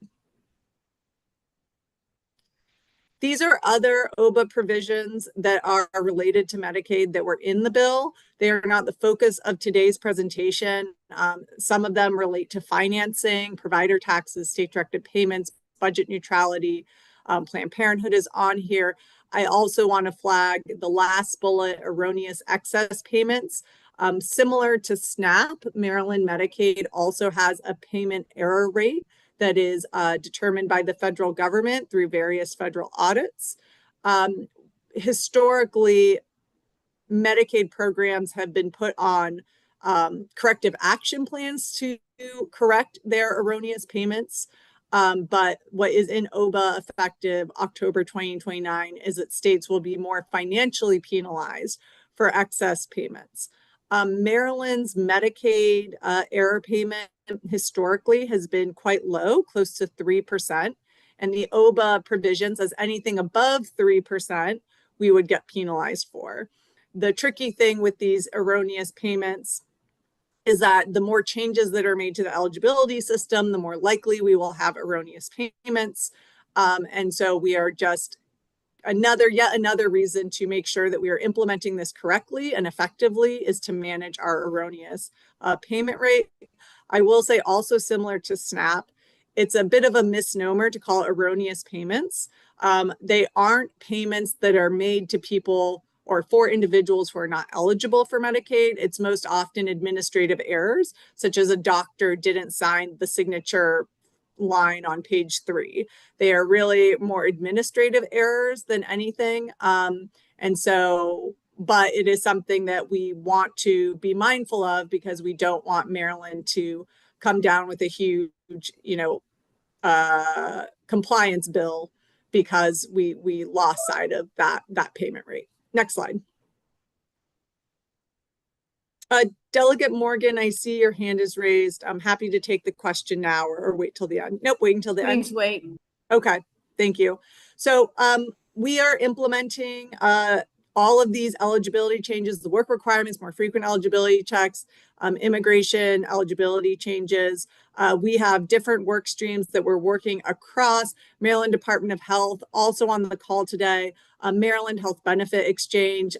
Speaker 13: These are other OBA provisions that are related to Medicaid that were in the bill. They are not the focus of today's presentation. Some of them relate to financing, provider taxes, state-directed payments, budget neutrality. Planned Parenthood is on here. I also want to flag the last bullet, erroneous excess payments. Similar to SNAP, Maryland Medicaid also has a payment error rate that is determined by the federal government through various federal audits. Historically, Medicaid programs have been put on corrective action plans to correct their erroneous payments. But what is in OBA effective October 2029 is that states will be more financially penalized for excess payments. Maryland's Medicaid error payment historically has been quite low, close to 3%. And the OBA provisions, as anything above 3%, we would get penalized for. The tricky thing with these erroneous payments is that the more changes that are made to the eligibility system, the more likely we will have erroneous payments. And so we are just yet another reason to make sure that we are implementing this correctly and effectively is to manage our erroneous payment rate. I will say also similar to SNAP, it's a bit of a misnomer to call it erroneous payments. They aren't payments that are made to people or for individuals who are not eligible for Medicaid, it's most often administrative errors, such as a doctor didn't sign the signature line on page 3. They are really more administrative errors than anything. But it is something that we want to be mindful of because we don't want Maryland to come down with a huge, compliance bill because we lost sight of that payment rate. Next slide. Delegate Morgan, I see your hand is raised. I'm happy to take the question now or wait till the end. Nope, wait until the end.
Speaker 2: Please wait.
Speaker 13: Okay, thank you. So we are implementing all of these eligibility changes, the work requirements, more frequent eligibility checks, immigration eligibility changes. We have different work streams that we're working across. Maryland Department of Health, also on the call today, Maryland Health Benefit Exchange,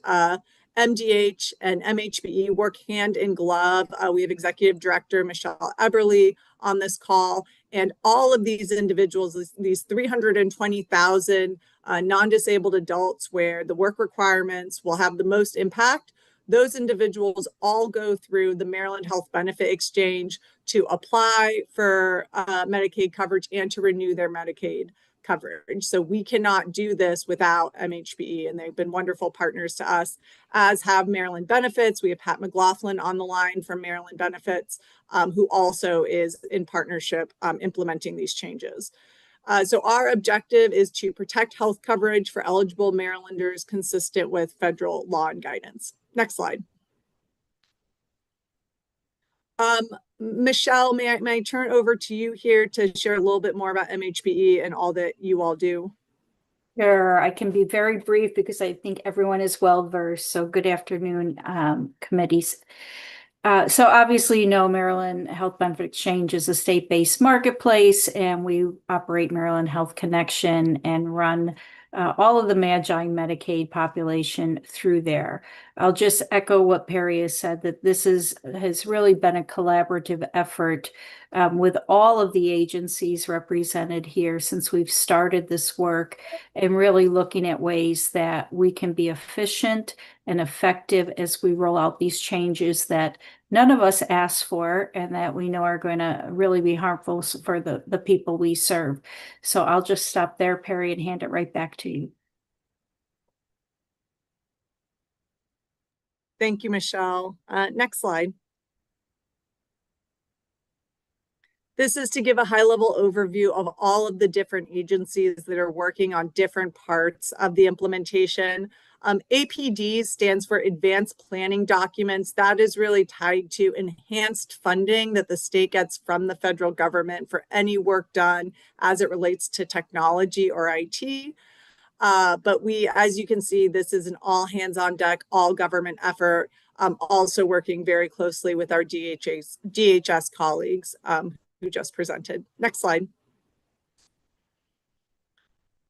Speaker 13: MDH and MHBE work hand in glove. We have Executive Director Michelle Eberly on this call. And all of these individuals, these 320,000 non-disabled adults where the work requirements will have the most impact, those individuals all go through the Maryland Health Benefit Exchange to apply for Medicaid coverage and to renew their Medicaid coverage. So we cannot do this without MHBE, and they've been wonderful partners to us, as have Maryland Benefits. We have Pat McLaughlin on the line from Maryland Benefits, who also is in partnership implementing these changes. So our objective is to protect health coverage for eligible Marylanders consistent with federal law and guidance. Next slide. Michelle, may I turn over to you here to share a little bit more about MHBE and all that you all do?
Speaker 14: Sure, I can be very brief because I think everyone is well versed. So good afternoon, committees. So obviously, Maryland Health Benefit Exchange is a state-based marketplace, and we operate Maryland Health Connection and run all of the Magi Medicaid population through there. I'll just echo what Perry has said, that this has really been a collaborative effort with all of the agencies represented here since we've started this work, and really looking at ways that we can be efficient and effective as we roll out these changes that none of us asked for and that we know are going to really be harmful for the people we serve. So I'll just stop there, Perry, and hand it right back to you.
Speaker 13: Thank you, Michelle. Next slide. This is to give a high-level overview of all of the different agencies that are working on different parts of the implementation. APD stands for Advanced Planning Documents. That is really tied to enhanced funding that the state gets from the federal government for any work done as it relates to technology or IT. But we, as you can see, this is an all hands on deck, all government effort, also working very closely with our DHS colleagues who just presented. Next slide.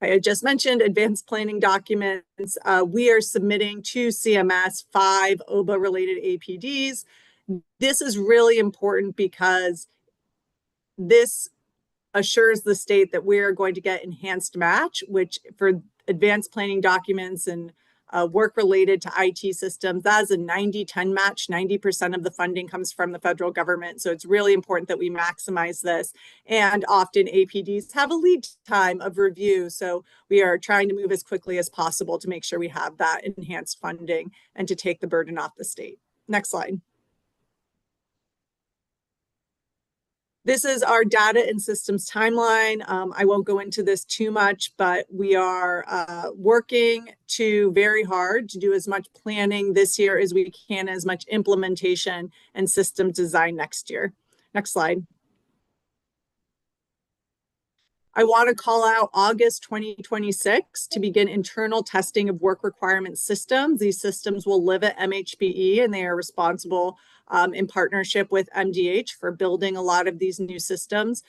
Speaker 13: I had just mentioned advanced planning documents. We are submitting to CMS 5 OBA related APDs. This is really important because this assures the state that we are going to get enhanced match, which for advanced planning documents and work related to IT systems, that is a 90-10 match. 90% of the funding comes from the federal government. So it's really important that we maximize this. And often APDs have a lead time of review. So we are trying to move as quickly as possible to make sure we have that enhanced funding and to take the burden off the state. Next slide. This is our data and systems timeline. I won't go into this too much, but we are working very hard to do as much planning this year as we can, as much implementation and system design next year. Next slide. I want to call out August 2026 to begin internal testing of work requirement systems. These systems will live at MHBE, and they are responsible in partnership with MDH for building a lot of these new systems.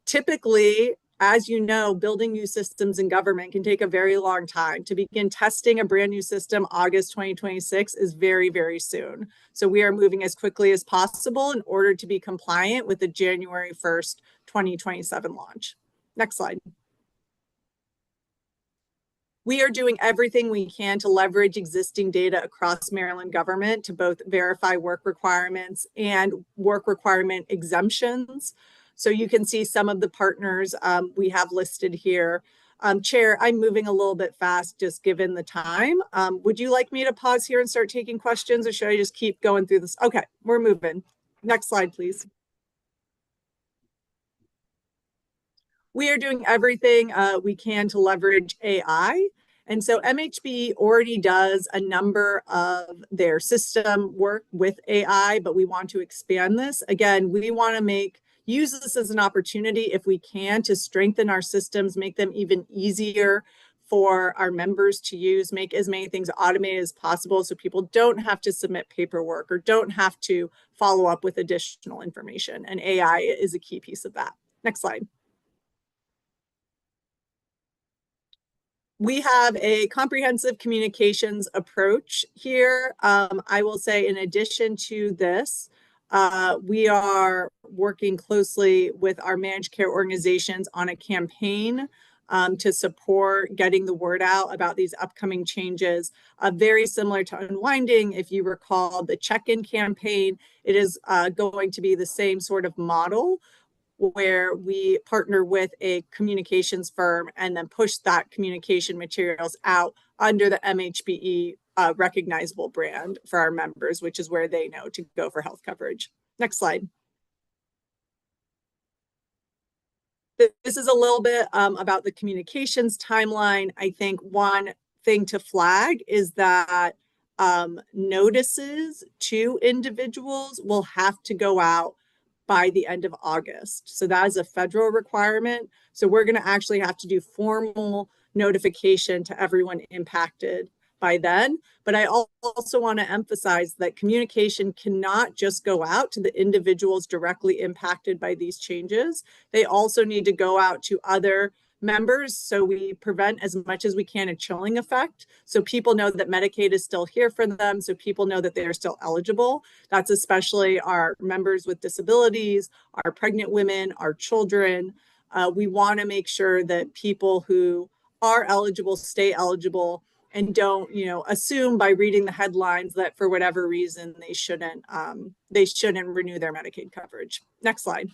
Speaker 13: Typically, as you know, building new systems in government can take a very long time. To begin testing a brand new system, August 2026 is very, very soon. So we are moving as quickly as possible in order to be compliant with the January 1st, 2027 launch. Next slide. We are doing everything we can to leverage existing data across Maryland government to both verify work requirements and work requirement exemptions. So you can see some of the partners we have listed here. Chair, I'm moving a little bit fast just given the time. Would you like me to pause here and start taking questions, or should I just keep going through this? Okay, we're moving. Next slide, please. We are doing everything we can to leverage AI. And so MHB already does a number of their system work with AI, but we want to expand this. Again, we want to use this as an opportunity, if we can, to strengthen our systems, make them even easier for our members to use, make as many things automated as possible so people don't have to submit paperwork or don't have to follow up with additional information. And AI is a key piece of that. Next slide. We have a comprehensive communications approach here. I will say, in addition to this, we are working closely with our managed care organizations on a campaign to support getting the word out about these upcoming changes. Very similar to Unwinding, if you recall the check-in campaign, it is going to be the same sort of model, where we partner with a communications firm and then push that communication materials out under the MHBE recognizable brand for our members, which is where they know to go for health coverage. Next slide. This is a little bit about the communications timeline. I think one thing to flag is that notices to individuals will have to go out by the end of August. So that is a federal requirement. So we're going to actually have to do formal notification to everyone impacted by then. But I also want to emphasize that communication cannot just go out to the individuals directly impacted by these changes. They also need to go out to other members, so we prevent as much as we can a chilling effect, so people know that Medicaid is still here for them, so people know that they're still eligible. That's especially our members with disabilities, our pregnant women, our children. We want to make sure that people who are eligible stay eligible and don't, assume by reading the headlines that for whatever reason they shouldn't renew their Medicaid coverage. Next slide.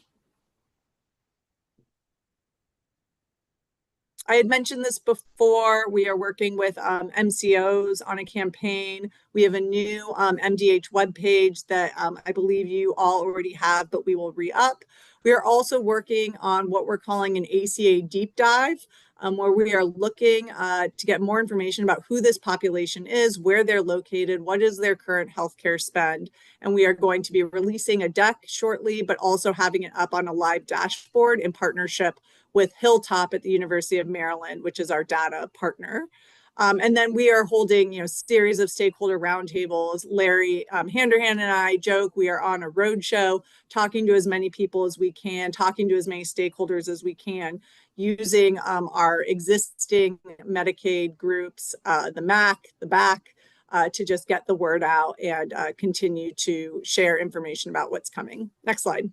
Speaker 13: I had mentioned this before. We are working with MCOs on a campaign. We have a new MDH webpage that I believe you all already have, but we will re-up. We are also working on what we're calling an ACA deep dive, where we are looking to get more information about who this population is, where they're located, what is their current healthcare spend. And we are going to be releasing a deck shortly, but also having it up on a live dashboard in partnership with Hilltop at the University of Maryland, which is our data partner. And then we are holding, series of stakeholder roundtables. Larry Handerhan and I joke we are on a roadshow, talking to as many people as we can, talking to as many stakeholders as we can, using our existing Medicaid groups, the MAC, the BAC, to just get the word out and continue to share information about what's coming. Next slide.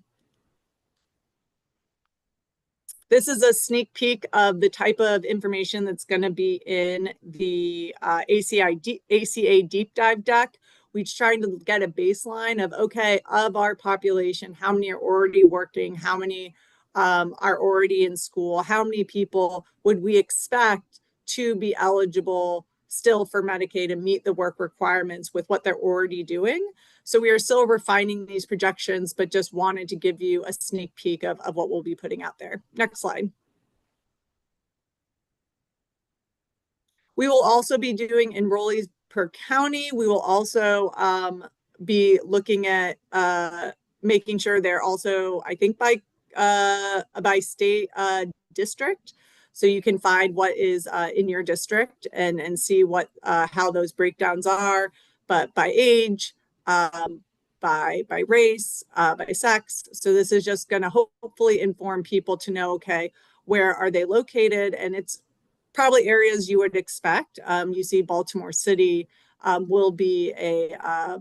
Speaker 13: This is a sneak peek of the type of information that's going to be in the ACA deep dive deck. We're trying to get a baseline of, okay, of our population, how many are already working, how many are already in school, how many people would we expect to be eligible still for Medicaid and meet the work requirements with what they're already doing. So we are still refining these projections, but just wanted to give you a sneak peek of what we'll be putting out there. Next slide. We will also be doing enrollees per county. We will also be looking at making sure they're also, I think, by state district. So you can find what is in your district and see what how those breakdowns are, but by age, by race, by sex. So this is just going to hopefully inform people to know, okay, where are they located? And it's probably areas you would expect. You see Baltimore City will be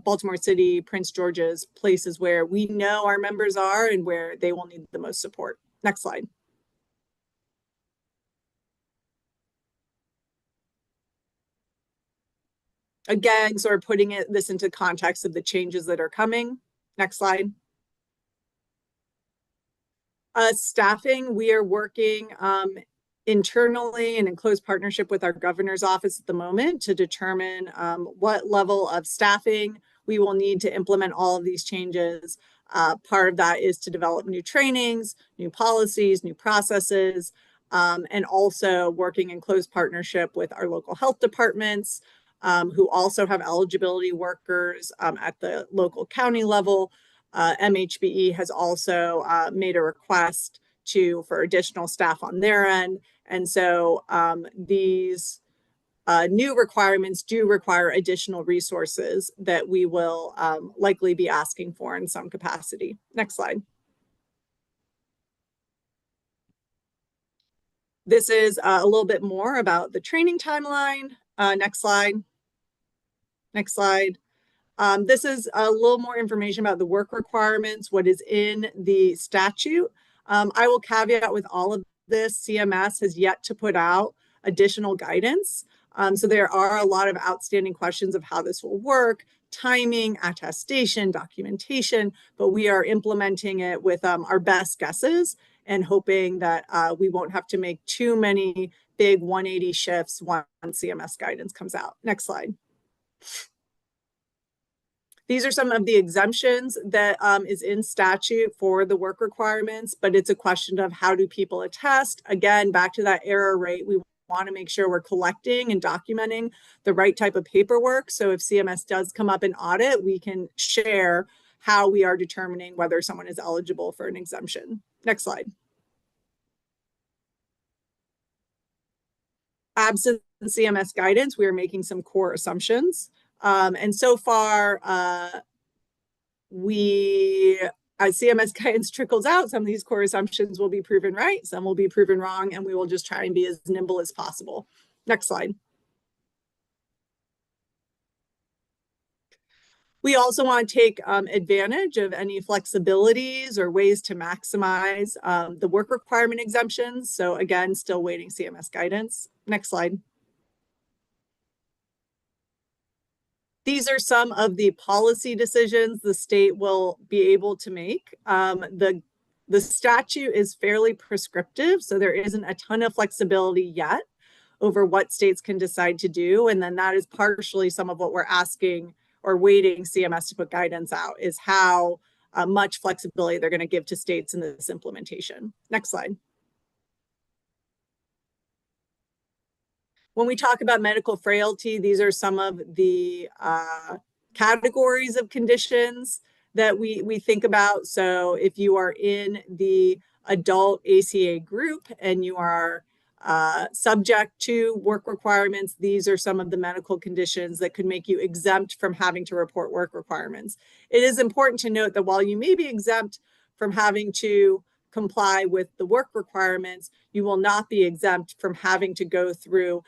Speaker 13: Baltimore City, Prince George's, places where we know our members are and where they will need the most support. Next slide. Again, sort of putting this into context of the changes that are coming. Next slide. Staffing, we are working internally and in close partnership with our governor's office at the moment to determine what level of staffing we will need to implement all of these changes. Part of that is to develop new trainings, new policies, new processes, and also working in close partnership with our local health departments, who also have eligibility workers at the local county level. MHBE has also made a request for additional staff on their end. And so these new requirements do require additional resources that we will likely be asking for in some capacity. Next slide. This is a little bit more about the training timeline. Next slide. Next slide. This is a little more information about the work requirements, what is in the statute. I will caveat with all of this, CMS has yet to put out additional guidance. So there are a lot of outstanding questions of how this will work, timing, attestation, documentation, but we are implementing it with our best guesses and hoping that we won't have to make too many big 180 shifts once CMS guidance comes out. Next slide. These are some of the exemptions that is in statute for the work requirements, but it's a question of how do people attest? Again, back to that error rate, we want to make sure we're collecting and documenting the right type of paperwork. So if CMS does come up in audit, we can share how we are determining whether someone is eligible for an exemption. Next slide. Absent CMS guidance, we are making some core assumptions. And so far, as CMS guidance trickles out, some of these core assumptions will be proven right, some will be proven wrong, and we will just try and be as nimble as possible. Next slide. We also want to take advantage of any flexibilities or ways to maximize the work requirement exemptions. So again, still waiting CMS guidance. Next slide. These are some of the policy decisions the state will be able to make. The statute is fairly prescriptive, so there isn't a ton of flexibility yet over what states can decide to do. And then that is partially some of what we're asking or waiting CMS to put guidance out, is how much flexibility they're going to give to states in this implementation. Next slide. When we talk about medical frailty, these are some of the categories of conditions that we think about. So if you are in the adult ACA group and you are subject to work requirements, these are some of the medical conditions that could make you exempt from having to report work requirements. It is important to note that while you may be exempt from having to comply with the work requirements, you will not be exempt from having to go through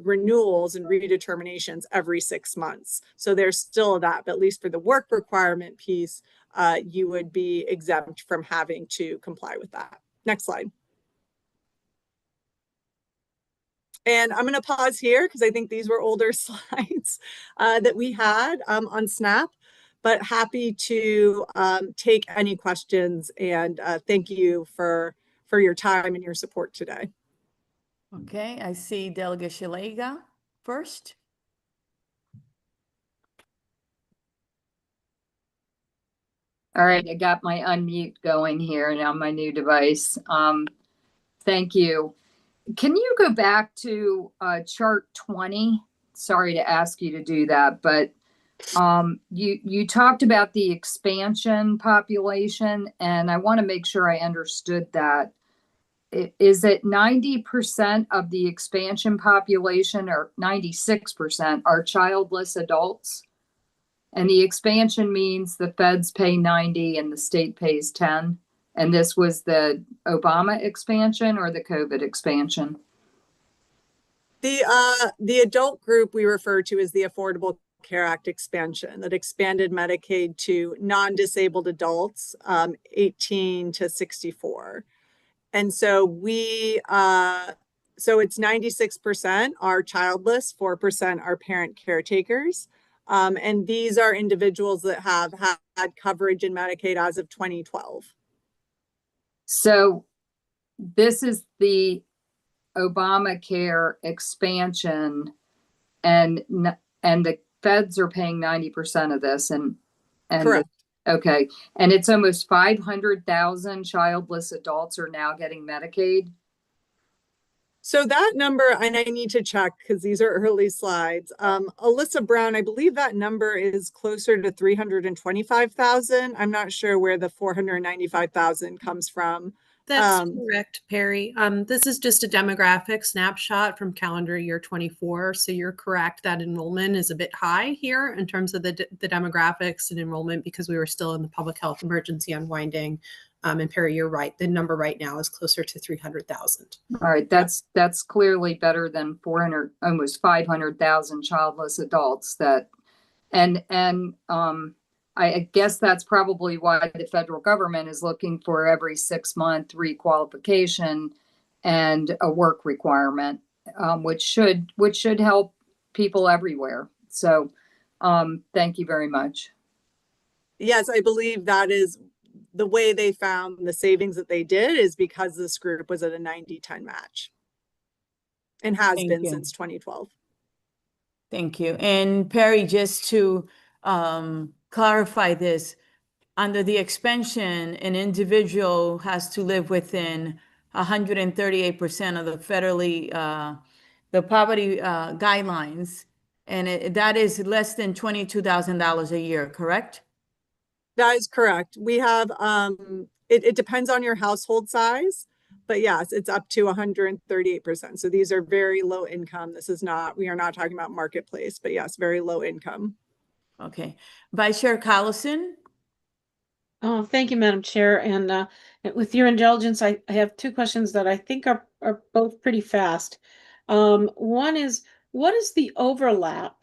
Speaker 13: renewals and redeterminations every 6 months. So there's still that, but at least for the work requirement piece, you would be exempt from having to comply with that. Next slide. And I'm going to pause here because I think these were older slides that we had on SNAP, but happy to take any questions, and thank you for your time and your support today.
Speaker 2: Okay, I see Delegate Szeliga first.
Speaker 9: All right, I got my unmute going here and on my new device. Thank you. Can you go back to chart 20? Sorry to ask you to do that, but you talked about the expansion population, and I want to make sure I understood that. Is it 90% of the expansion population, or 96% are childless adults? And the expansion means the feds pay 90 and the state pays 10. And this was the Obama expansion or the COVID expansion?
Speaker 13: The adult group we refer to as the Affordable Care Act expansion that expanded Medicaid to non-disabled adults 18 to 64. And so we So it's 96% are childless, 4% are parent caretakers. And these are individuals that have had coverage in Medicaid as of 2012.
Speaker 9: So this is the Obamacare expansion, and the feds are paying 90% of this, and
Speaker 13: Correct.
Speaker 9: Okay, and it's almost 500,000 childless adults are now getting Medicaid.
Speaker 13: So that number, and I need to check because these are early slides. Alyssa Brown, I believe that number is closer to 325,000. I'm not sure where the 495,000 comes from.
Speaker 15: That's correct, Perry. This is just a demographic snapshot from calendar year 24. So you're correct that enrollment is a bit high here in terms of the demographics and enrollment because we were still in the public health emergency unwinding. And Perry, you're right. The number right now is closer to 300,000.
Speaker 9: All right, that's clearly better than 400, almost 500,000 childless adults. I guess that's probably why the federal government is looking for every 6-month requalification and a work requirement, which should help people everywhere. So, thank you very much.
Speaker 13: Yes, I believe that is the way they found the savings that they did is because this group was at a 90-10 match and has been since 2012.
Speaker 2: Thank you. And Perry, just to clarify this, under the expansion, an individual has to live within 138% of the federally, the poverty guidelines, and that is less than $22,000 a year, correct?
Speaker 13: That is correct. We have, it depends on your household size, but yes, it's up to 138%. So these are very low income. This is not, we are not talking about marketplace, but yes, very low income.
Speaker 2: Okay. Vice Chair Collison.
Speaker 15: Oh, thank you, Madam Chair. And with your indulgence, I have two questions that I think are both pretty fast. One is, what is the overlap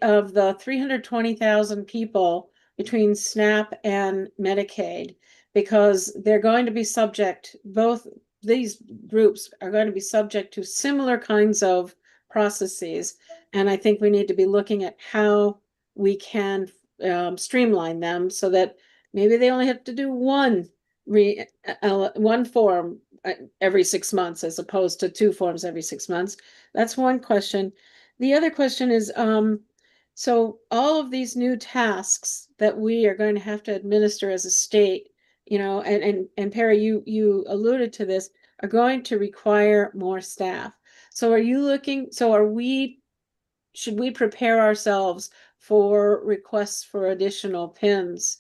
Speaker 15: of the 320,000 people between SNAP and Medicaid? Because they're going to be subject, both these groups are going to be subject to similar kinds of processes. And I think we need to be looking at how we can streamline them so that maybe they only have to do one form every 6 months as opposed to 2 forms every 6 months. That's one question. The other question is, so all of these new tasks that we are going to have to administer as a state, you know, and Perry, you alluded to this, are going to require more staff. So should we prepare ourselves for requests for additional PIMs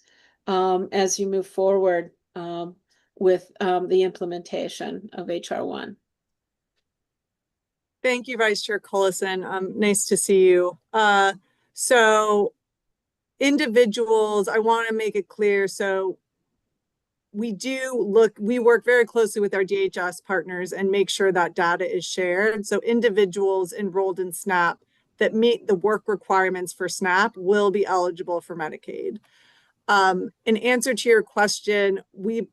Speaker 15: as you move forward with the implementation of HR 1?
Speaker 13: Thank you, Vice Chair Collison. Nice to see you. So individuals, I want to make it clear. So we work very closely with our DHS partners and make sure that data is shared. So individuals enrolled in SNAP that meet the work requirements for SNAP will be eligible for Medicaid. In answer to your question,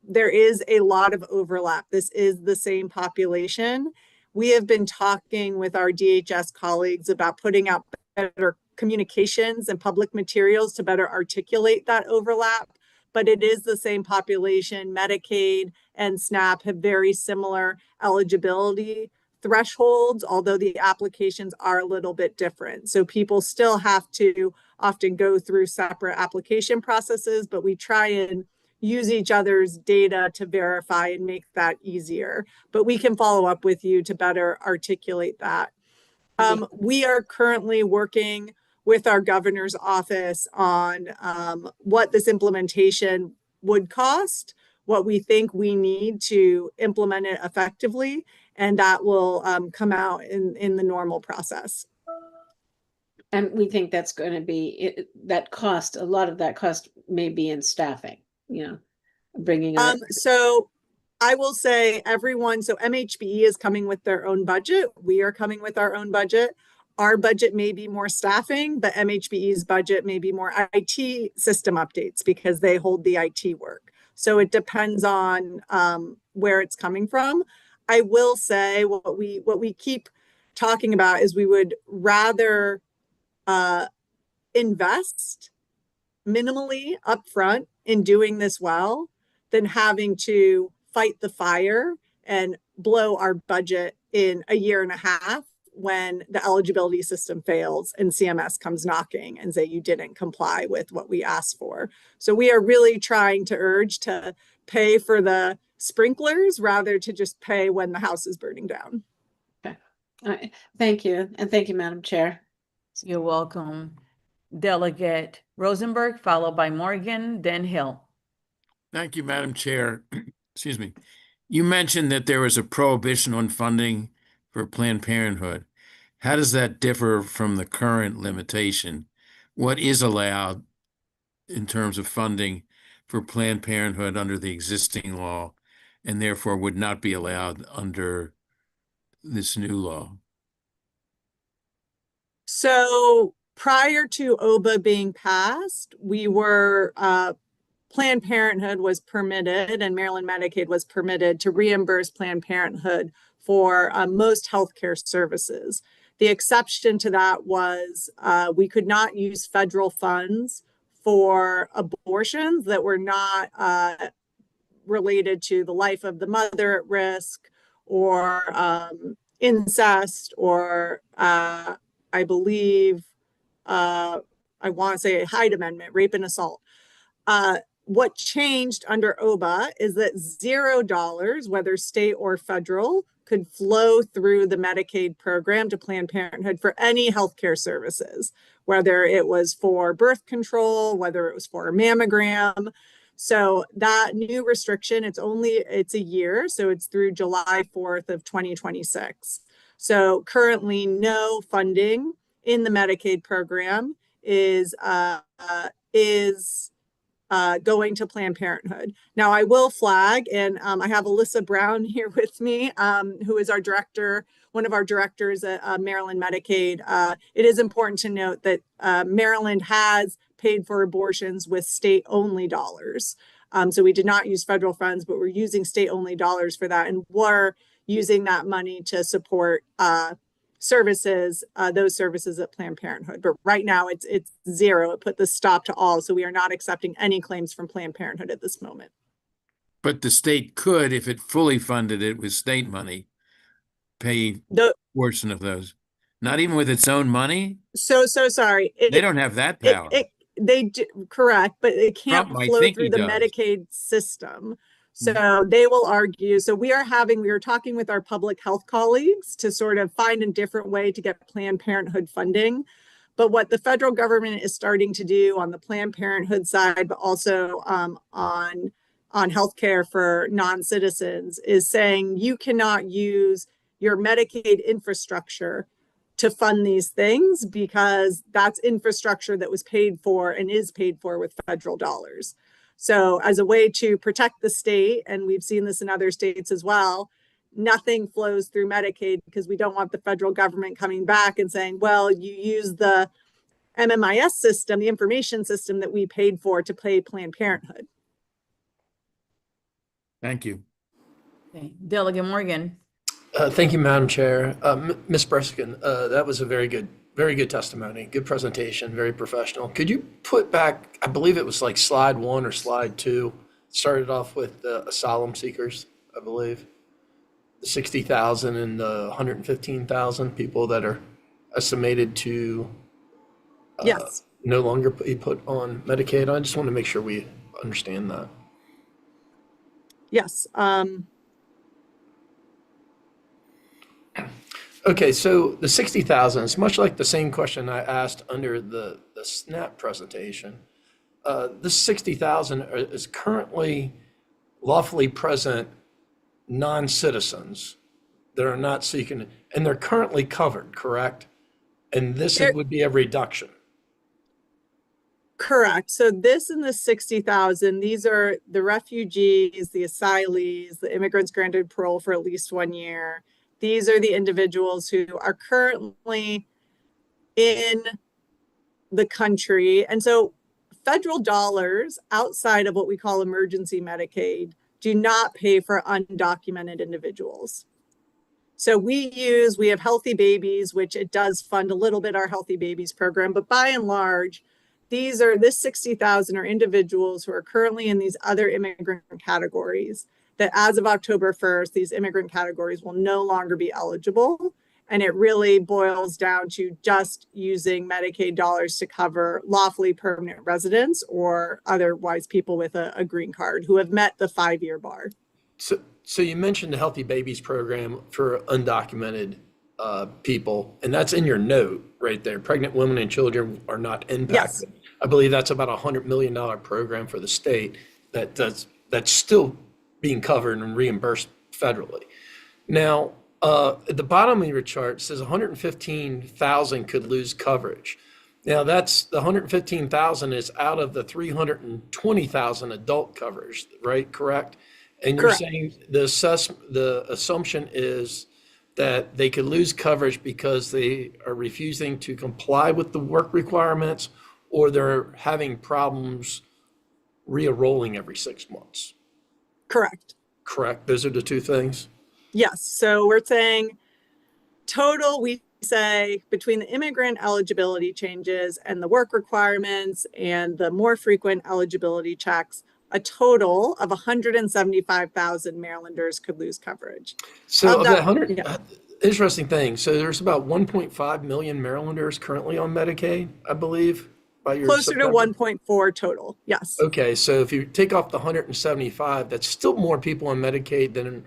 Speaker 13: there is a lot of overlap. This is the same population. We have been talking with our DHS colleagues about putting out better communications and public materials to better articulate that overlap, but it is the same population. Medicaid and SNAP have very similar eligibility thresholds, although the applications are a little bit different. So people still have to often go through separate application processes, but we try and use each other's data to verify and make that easier. But we can follow up with you to better articulate that. We are currently working with our governor's office on what this implementation would cost, what we think we need to implement it effectively, and that will come out in the normal process.
Speaker 15: And we think that's going to be that cost. A lot of that cost may be in staffing, you know, bringing up.
Speaker 13: So I will say everyone, so MHBE is coming with their own budget. We are coming with our own budget. Our budget may be more staffing, but MHBE's budget may be more IT system updates because they hold the IT work. So it depends on where it's coming from. I will say what we keep talking about is we would rather invest minimally upfront in doing this well than having to fight the fire and blow our budget in a year and a half when the eligibility system fails and CMS comes knocking and say you didn't comply with what we asked for. So we are really trying to urge to pay for the sprinklers rather to just pay when the house is burning down.
Speaker 15: Okay. All right. Thank you. And thank you, Madam Chair.
Speaker 2: You're welcome. Delegate Rosenberg, followed by Morgan, then Hill.
Speaker 8: Thank you, Madam Chair. Excuse me. You mentioned that there was a prohibition on funding for Planned Parenthood. How does that differ from the current limitation? What is allowed in terms of funding for Planned Parenthood under the existing law and therefore would not be allowed under this new law?
Speaker 13: So prior to OBA being passed, we were Planned Parenthood was permitted and Maryland Medicaid was permitted to reimburse Planned Parenthood for most healthcare services. The exception to that was we could not use federal funds for abortions that were not related to the life of the mother at risk or incest or I believe, I want to say a Hyde Amendment, rape and assault. What changed under OBA is that $0, whether state or federal, could flow through the Medicaid program to Planned Parenthood for any healthcare services, whether it was for birth control, whether it was for a mammogram. So that new restriction, it's a year, so it's through July 4th of 2026. So currently no funding in the Medicaid program is going to Planned Parenthood. Now I will flag, and I have Alyssa Brown here with me, who is our director, one of our directors at Maryland Medicaid. It is important to note that Maryland has paid for abortions with state-only dollars. So we did not use federal funds, but we're using state-only dollars for that, and we're using that money to support services, those services at Planned Parenthood. But right now it's zero. It put the stop to all. So we are not accepting any claims from Planned Parenthood at this moment.
Speaker 8: But the state could, if it fully funded it with state money, pay a portion of those. Not even with its own money?
Speaker 13: So sorry.
Speaker 8: They don't have that power.
Speaker 13: They do, correct, but it can't flow through the Medicaid system. So they will argue. So we are talking with our public health colleagues to sort of find a different way to get Planned Parenthood funding. But what the federal government is starting to do on the Planned Parenthood side, but also on healthcare for non-citizens, is saying you cannot use your Medicaid infrastructure to fund these things because that's infrastructure that was paid for and is paid for with federal dollars. So as a way to protect the state, and we've seen this in other states as well, nothing flows through Medicaid because we don't want the federal government coming back and saying, well, you use the MMIS system, the information system that we paid for to pay Planned Parenthood.
Speaker 8: Thank you.
Speaker 2: Okay. Delegate Morgan.
Speaker 5: Thank you, Madam Chair. Ms. Breskin, that was a very good testimony, good presentation, very professional. Could you put back, I believe it was like slide 1 or slide 2, started off with the asylum seekers, I believe. The 60,000 and the 115,000 people that are estimated to
Speaker 13: yes,
Speaker 5: no longer be put on Medicaid. I just want to make sure we understand that.
Speaker 13: Yes.
Speaker 5: Okay, so the 60,000 is much like the same question I asked under the SNAP presentation. This 60,000 is currently lawfully present non-citizens that are not seeking, and they're currently covered, correct? And this would be a reduction.
Speaker 13: Correct. So this and the 60,000, these are the refugees, the asylees, the immigrants granted parole for at least 1 year. These are the individuals who are currently in the country. And so federal dollars outside of what we call emergency Medicaid do not pay for undocumented individuals. So we have Healthy Babies, which it does fund a little bit our Healthy Babies program, but by and large, this 60,000 are individuals who are currently in these other immigrant categories that as of October 1st, these immigrant categories will no longer be eligible. And it really boils down to just using Medicaid dollars to cover lawfully permanent residents or otherwise people with a green card who have met the 5-year bar.
Speaker 5: So you mentioned the Healthy Babies program for undocumented people, and that's in your note right there. Pregnant women and children are not impacted. Yes. I believe that's about $100 million program for the state that's still being covered and reimbursed federally. Now, at the bottom of your chart it says 115,000 could lose coverage. Now that's the 115,000 is out of the 320,000 adult coverage, right? Correct? And you're saying the assumption is that they could lose coverage because they are refusing to comply with the work requirements or they're having problems re-enrolling every 6 months.
Speaker 13: Correct.
Speaker 5: Correct. Those are the two things.
Speaker 13: Yes. So we're saying total, we say between the immigrant eligibility changes and the work requirements and the more frequent eligibility checks, a total of 175,000 Marylanders could lose coverage.
Speaker 5: So the 100, interesting thing. So there's about 1.5 million Marylanders currently on Medicaid, I believe. By your
Speaker 13: closer to 1.4 total. Yes.
Speaker 5: Okay. So if you take off the 175, that's still more people on Medicaid than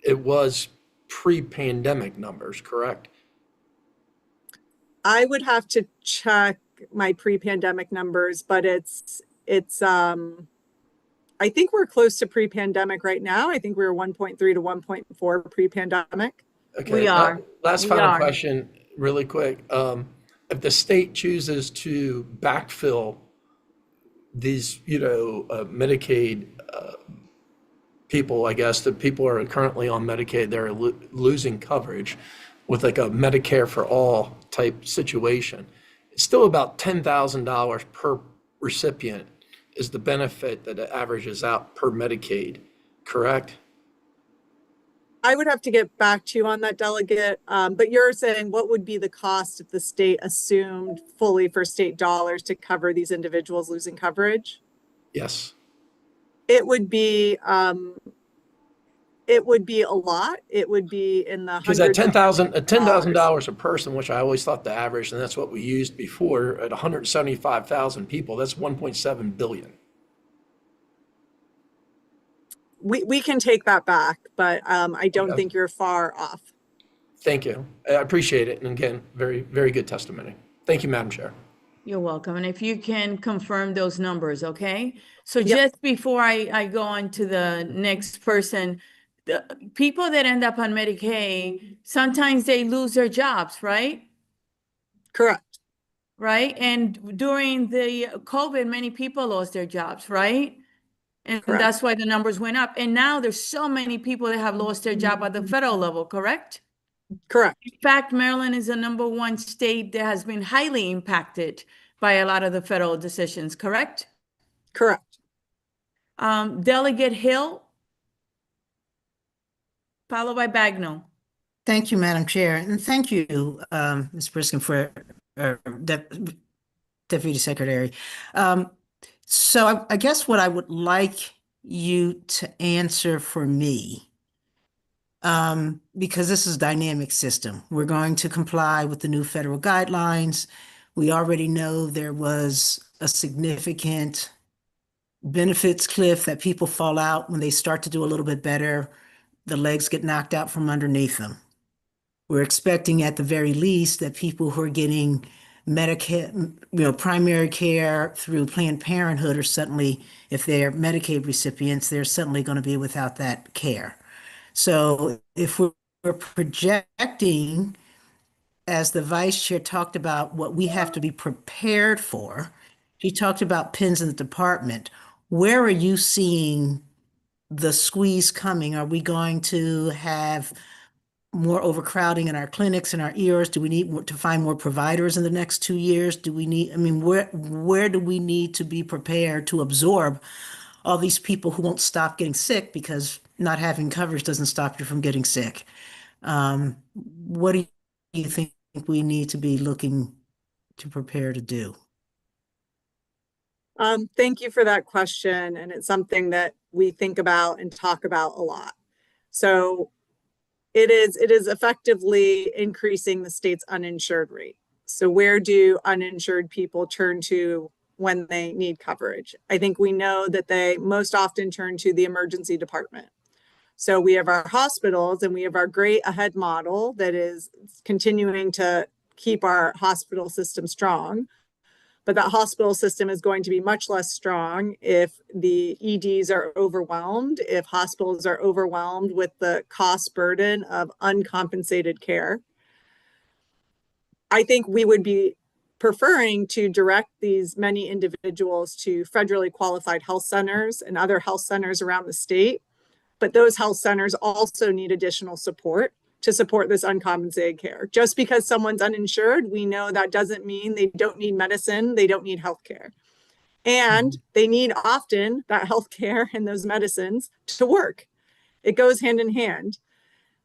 Speaker 5: it was pre-pandemic numbers, correct?
Speaker 13: I would have to check my pre-pandemic numbers, but it's I think we're close to pre-pandemic right now. I think we were 1.3 to 1.4 pre-pandemic.
Speaker 5: Okay.
Speaker 2: We are.
Speaker 5: Last final question, really quick. If the state chooses to backfill these, Medicaid people, I guess, the people are currently on Medicaid, they're losing coverage with like a Medicare for all type situation. It's still about $10,000 per recipient is the benefit that it averages out per Medicaid, correct?
Speaker 13: I would have to get back to you on that, delegate. But you're saying what would be the cost if the state assumed fully for state dollars to cover these individuals losing coverage?
Speaker 5: Yes.
Speaker 13: It would be a lot. It would be in the
Speaker 5: because at $10,000 a person, which I always thought the average, and that's what we used before, at 175,000 people, that's 1.7 billion.
Speaker 13: We can take that back, but I don't think you're far off.
Speaker 5: Thank you. I appreciate it. And again, very, very good testimony. Thank you, Madam Chair.
Speaker 2: You're welcome. And if you can confirm those numbers, okay? So just before I go on to the next person, the people that end up on Medicaid, sometimes they lose their jobs, right?
Speaker 13: Correct.
Speaker 2: Right? And during the COVID, many people lost their jobs, right? And that's why the numbers went up. And now there's so many people that have lost their job at the federal level, correct?
Speaker 13: Correct.
Speaker 2: In fact, Maryland is the #1 state that has been highly impacted by a lot of the federal decisions, correct?
Speaker 13: Correct.
Speaker 2: Delegate Hill, followed by Bagnall.
Speaker 10: Thank you, Madam Chair. And thank you, Ms. Briskin, for Deputy Secretary. So I guess what I would like you to answer for me, because this is a dynamic system, we're going to comply with the new federal guidelines. We already know there was a significant benefits cliff that people fall out when they start to do a little bit better. The legs get knocked out from underneath them. We're expecting at the very least that people who are getting Medicare, primary care through Planned Parenthood are suddenly, if they're Medicaid recipients, they're suddenly going to be without that care. So if we're projecting, as the vice chair talked about, what we have to be prepared for, she talked about pins in the department. Where are you seeing the squeeze coming? Are we going to have more overcrowding in our clinics and our ERs? Do we need to find more providers in the next 2 years? Do we need, where do we need to be prepared to absorb all these people who won't stop getting sick, because not having coverage doesn't stop you from getting sick? What do you think we need to be looking to prepare to do?
Speaker 13: Thank you for that question. And it's something that we think about and talk about a lot. So it is effectively increasing the state's uninsured rate. So where do uninsured people turn to when they need coverage? I think we know that they most often turn to the emergency department. So we have our hospitals and we have our great AHEAD model that is continuing to keep our hospital system strong. But that hospital system is going to be much less strong if the EDs are overwhelmed, if hospitals are overwhelmed with the cost burden of uncompensated care. I think we would be preferring to direct these many individuals to federally qualified health centers and other health centers around the state. But those health centers also need additional support to support this uncompensated care. Just because someone's uninsured, we know that doesn't mean they don't need medicine, they don't need healthcare. And they need often that healthcare and those medicines to work. It goes hand in hand.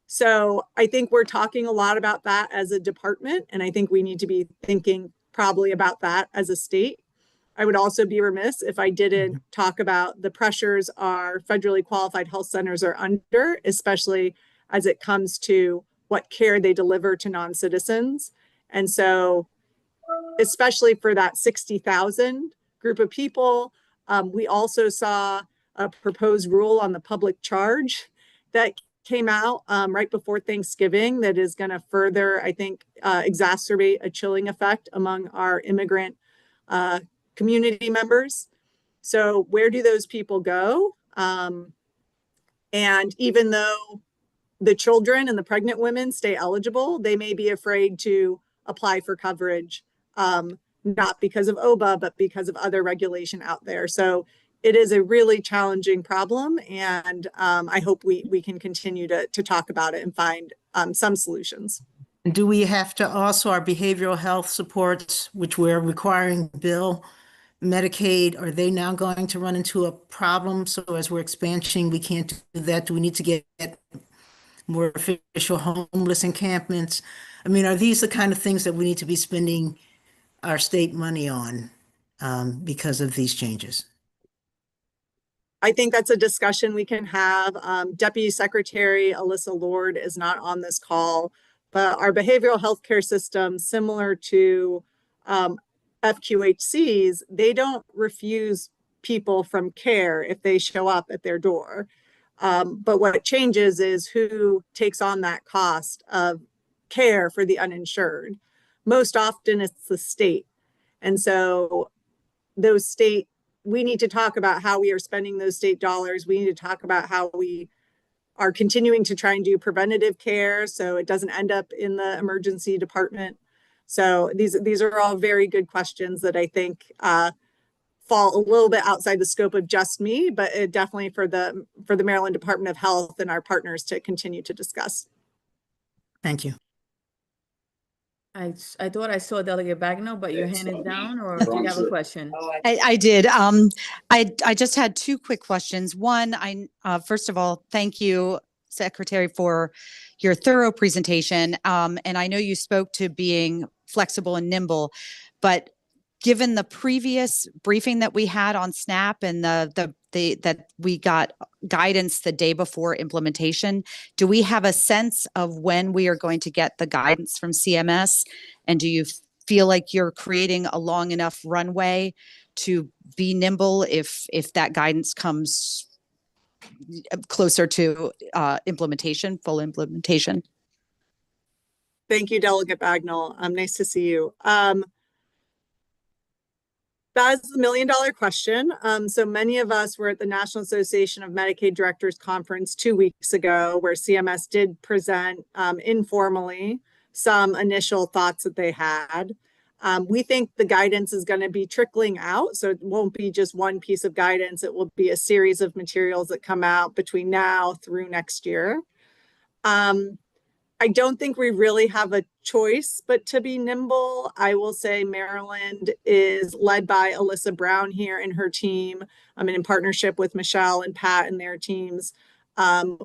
Speaker 13: So I think we're talking a lot about that as a department, and I think we need to be thinking probably about that as a state. I would also be remiss if I didn't talk about the pressures our federally qualified health centers are under, especially as it comes to what care they deliver to non-citizens. And so, especially for that 60,000 group of people, we also saw a proposed rule on the public charge that came out right before Thanksgiving that is going to further, I think, exacerbate a chilling effect among our immigrant community members. So where do those people go? And even though the children and the pregnant women stay eligible, they may be afraid to apply for coverage, not because of OBA, but because of other regulation out there. So it is a really challenging problem. And I hope we can continue to talk about it and find some solutions.
Speaker 10: Do we have to also, our behavioral health supports, which we're requiring Bill, Medicaid, are they now going to run into a problem? So as we're expanding, we can't do that. Do we need to get more official homeless encampments? I mean, are these the kind of things that we need to be spending our state money on because of these changes?
Speaker 13: I think that's a discussion we can have. Deputy Secretary Alyssa Lord is not on this call, but our behavioral health care system, similar to FQHCs, they don't refuse people from care if they show up at their door. But what changes is who takes on that cost of care for the uninsured. Most often it's the state. And so those state, we need to talk about how we are spending those state dollars. We need to talk about how we are continuing to try and do preventative care so it doesn't end up in the emergency department. So these are all very good questions that I think fall a little bit outside the scope of just me, but it definitely for the Maryland Department of Health and our partners to continue to discuss.
Speaker 10: Thank you.
Speaker 2: I thought I saw Delegate Bagnall, but your hand is down, or do you have a question?
Speaker 16: I did. I just had two quick questions. One, first of all, thank you, Secretary, for your thorough presentation. And I know you spoke to being flexible and nimble, but given the previous briefing that we had on SNAP and that we got guidance the day before implementation, do we have a sense of when we are going to get the guidance from CMS? And do you feel like you're creating a long enough runway to be nimble if that guidance comes closer to implementation, full implementation?
Speaker 13: Thank you, Delegate Bagnall. Nice to see you. That is the $1 million question. So many of us were at the National Association of Medicaid Directors Conference 2 weeks ago, where CMS did present informally some initial thoughts that they had. We think the guidance is going to be trickling out. So it won't be just one piece of guidance. It will be a series of materials that come out between now through next year. I don't think we really have a choice but to be nimble. I will say Maryland is led by Alyssa Brown here and her team. In partnership with Michelle and Pat and their teams.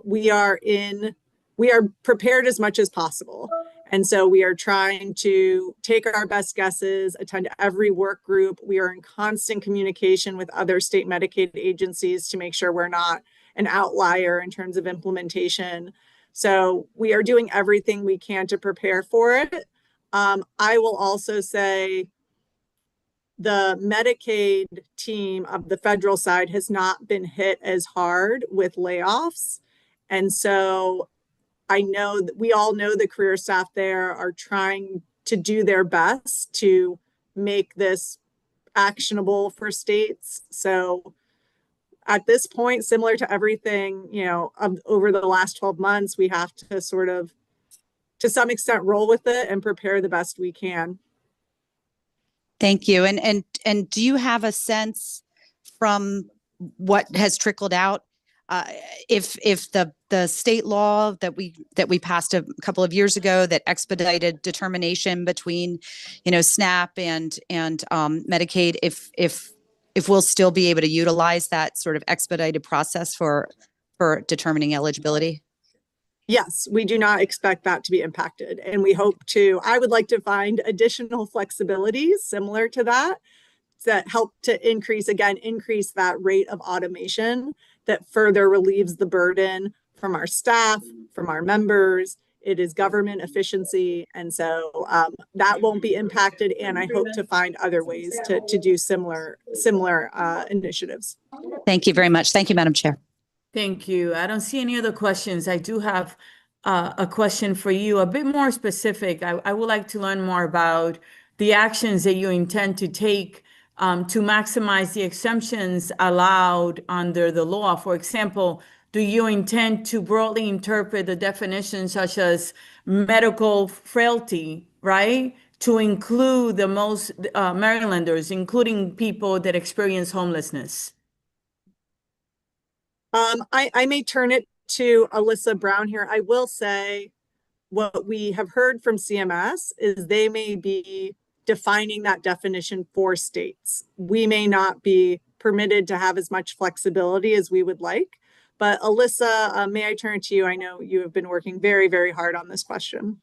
Speaker 13: We are in we are prepared as much as possible. And so we are trying to take our best guesses, attend every work group. We are in constant communication with other state Medicaid agencies to make sure we're not an outlier in terms of implementation. So we are doing everything we can to prepare for it. I will also say the Medicaid team of the federal side has not been hit as hard with layoffs. And so I know that we all know the career staff there are trying to do their best to make this actionable for states. So at this point, similar to everything, over the last 12 months, we have to sort of, to some extent, roll with it and prepare the best we can.
Speaker 16: Thank you. And do you have a sense from what has trickled out, if the state law that we passed a couple of years ago that expedited determination between, SNAP and Medicaid, if we'll still be able to utilize that sort of expedited process for determining eligibility?
Speaker 13: Yes, we do not expect that to be impacted. And we hope I would like to find additional flexibilities similar to that help to increase that rate of automation that further relieves the burden from our staff, from our members. It is government efficiency. And so that won't be impacted. And I hope to find other ways to do similar initiatives.
Speaker 16: Thank you very much. Thank you, Madam Chair.
Speaker 2: Thank you. I don't see any other questions. I do have a question for you, a bit more specific. I would like to learn more about the actions that you intend to take to maximize the exemptions allowed under the law. For example, do you intend to broadly interpret the definition such as medical frailty, right, to include the most Marylanders, including people that experience homelessness?
Speaker 13: I may turn it to Alyssa Brown here. I will say what we have heard from CMS is they may be defining that definition for states. We may not be permitted to have as much flexibility as we would like. But Alyssa, may I turn to you? I know you have been working very, very hard on this question.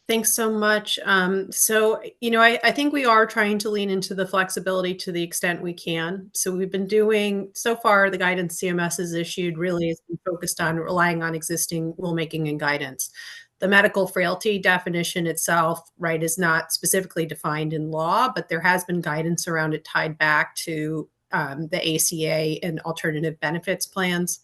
Speaker 17: Thanks so much. I think we are trying to lean into the flexibility to the extent we can. So we've been doing, so far, the guidance CMS has issued really has been focused on relying on existing rulemaking and guidance. The medical frailty definition itself, right, is not specifically defined in law, but there has been guidance around it tied back to the ACA and alternative benefits plans.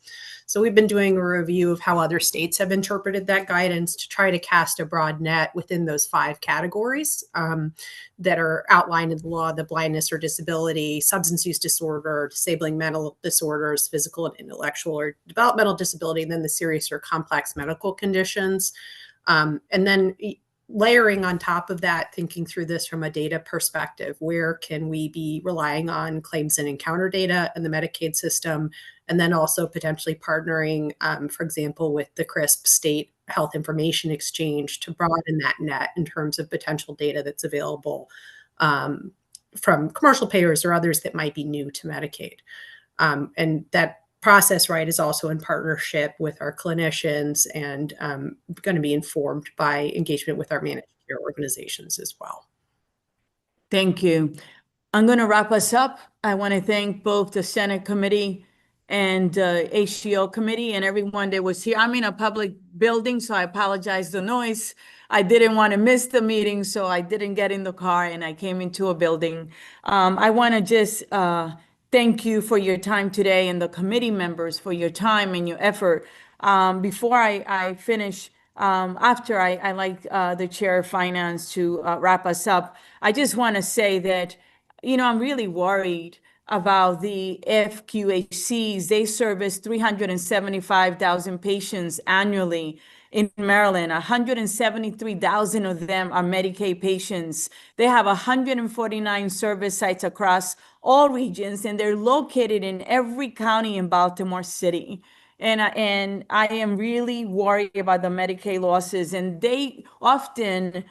Speaker 17: So we've been doing a review of how other states have interpreted that guidance to try to cast a broad net within those 5 categories that are outlined in the law: the blindness or disability, substance use disorder, disabling mental disorders, physical and intellectual or developmental disability, and then the serious or complex medical conditions. And then layering on top of that, thinking through this from a data perspective, where can we be relying on claims and encounter data in the Medicaid system, and then also potentially partnering, for example, with the CRISP State Health Information Exchange to broaden that net in terms of potential data that's available from commercial payers or others that might be new to Medicaid. And that process, right, is also in partnership with our clinicians and going to be informed by engagement with our managed care organizations as well.
Speaker 2: Thank you. I'm going to wrap us up. I want to thank both the Senate committee and HCO committee and everyone that was here. I'm in a public building, so I apologize for the noise. I didn't want to miss the meeting, so I didn't get in the car and I came into a building. I want to just thank you for your time today, and the committee members for your time and your effort. Before I finish, after I like the chair of finance to wrap us up, I just want to say that, I'm really worried about the FQHCs. They service 375,000 patients annually in Maryland. 173,000 of them are Medicaid patients. They have 149 service sites across all regions, and they're located in every county in Baltimore City. And I am really worried about the Medicaid losses, and they often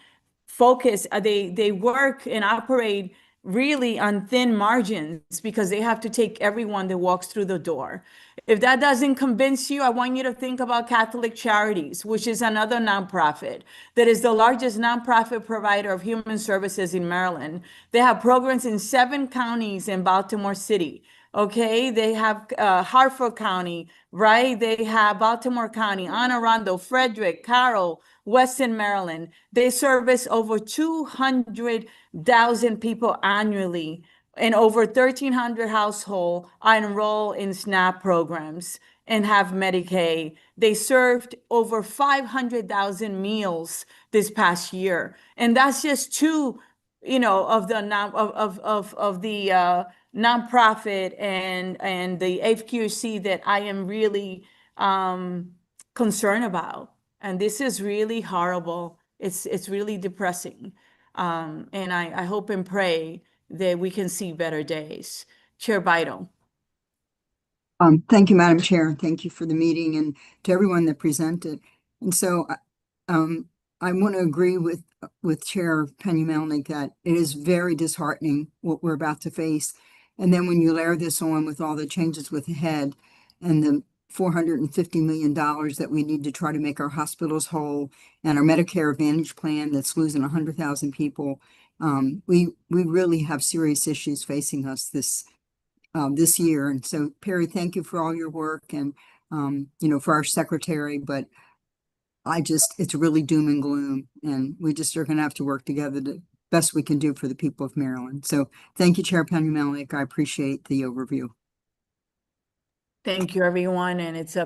Speaker 2: focus, they work and operate really on thin margins because they have to take everyone that walks through the door. If that doesn't convince you, I want you to think about Catholic Charities, which is another nonprofit that is the largest nonprofit provider of human services in Maryland. They have programs in 7 counties in Baltimore City. Okay, they have Hartford County, right? They have Baltimore County, Anne Arundel, Frederick, Carroll, Western Maryland. They service over 200,000 people annually, and over 1,300 households are enrolled in SNAP programs and have Medicaid. They served over 500,000 meals this past year, and that's just 2, of the nonprofit and the FQC that I am really concerned about. And this is really horrible. It's really depressing. And I hope and pray that we can see better days. Chair Bidel.
Speaker 3: Thank you, Madam Chair, and thank you for the meeting and to everyone that presented. And so I want to agree with Chair Penny-Melnick that it is very disheartening what we're about to face. And then when you layer this on with all the changes with HED and the $450 million that we need to try to make our hospitals whole, and our Medicare Advantage plan that's losing 100,000 people, we really have serious issues facing us this year. And so, Perry, thank you for all your work, and for our secretary. But it's really doom and gloom, and we just are going to have to work together the best we can do for the people of Maryland. So, thank you, Chair Penny-Melnick. I appreciate the overview.
Speaker 2: Thank you, everyone. And it's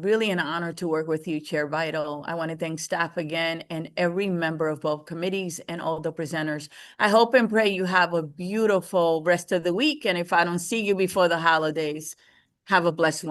Speaker 2: really an honor to work with you, Chair Bidel. I want to thank staff again and every member of both committees and all the presenters. I hope and pray you have a beautiful rest of the week. And if I don't see you before the holidays, have a blessed one.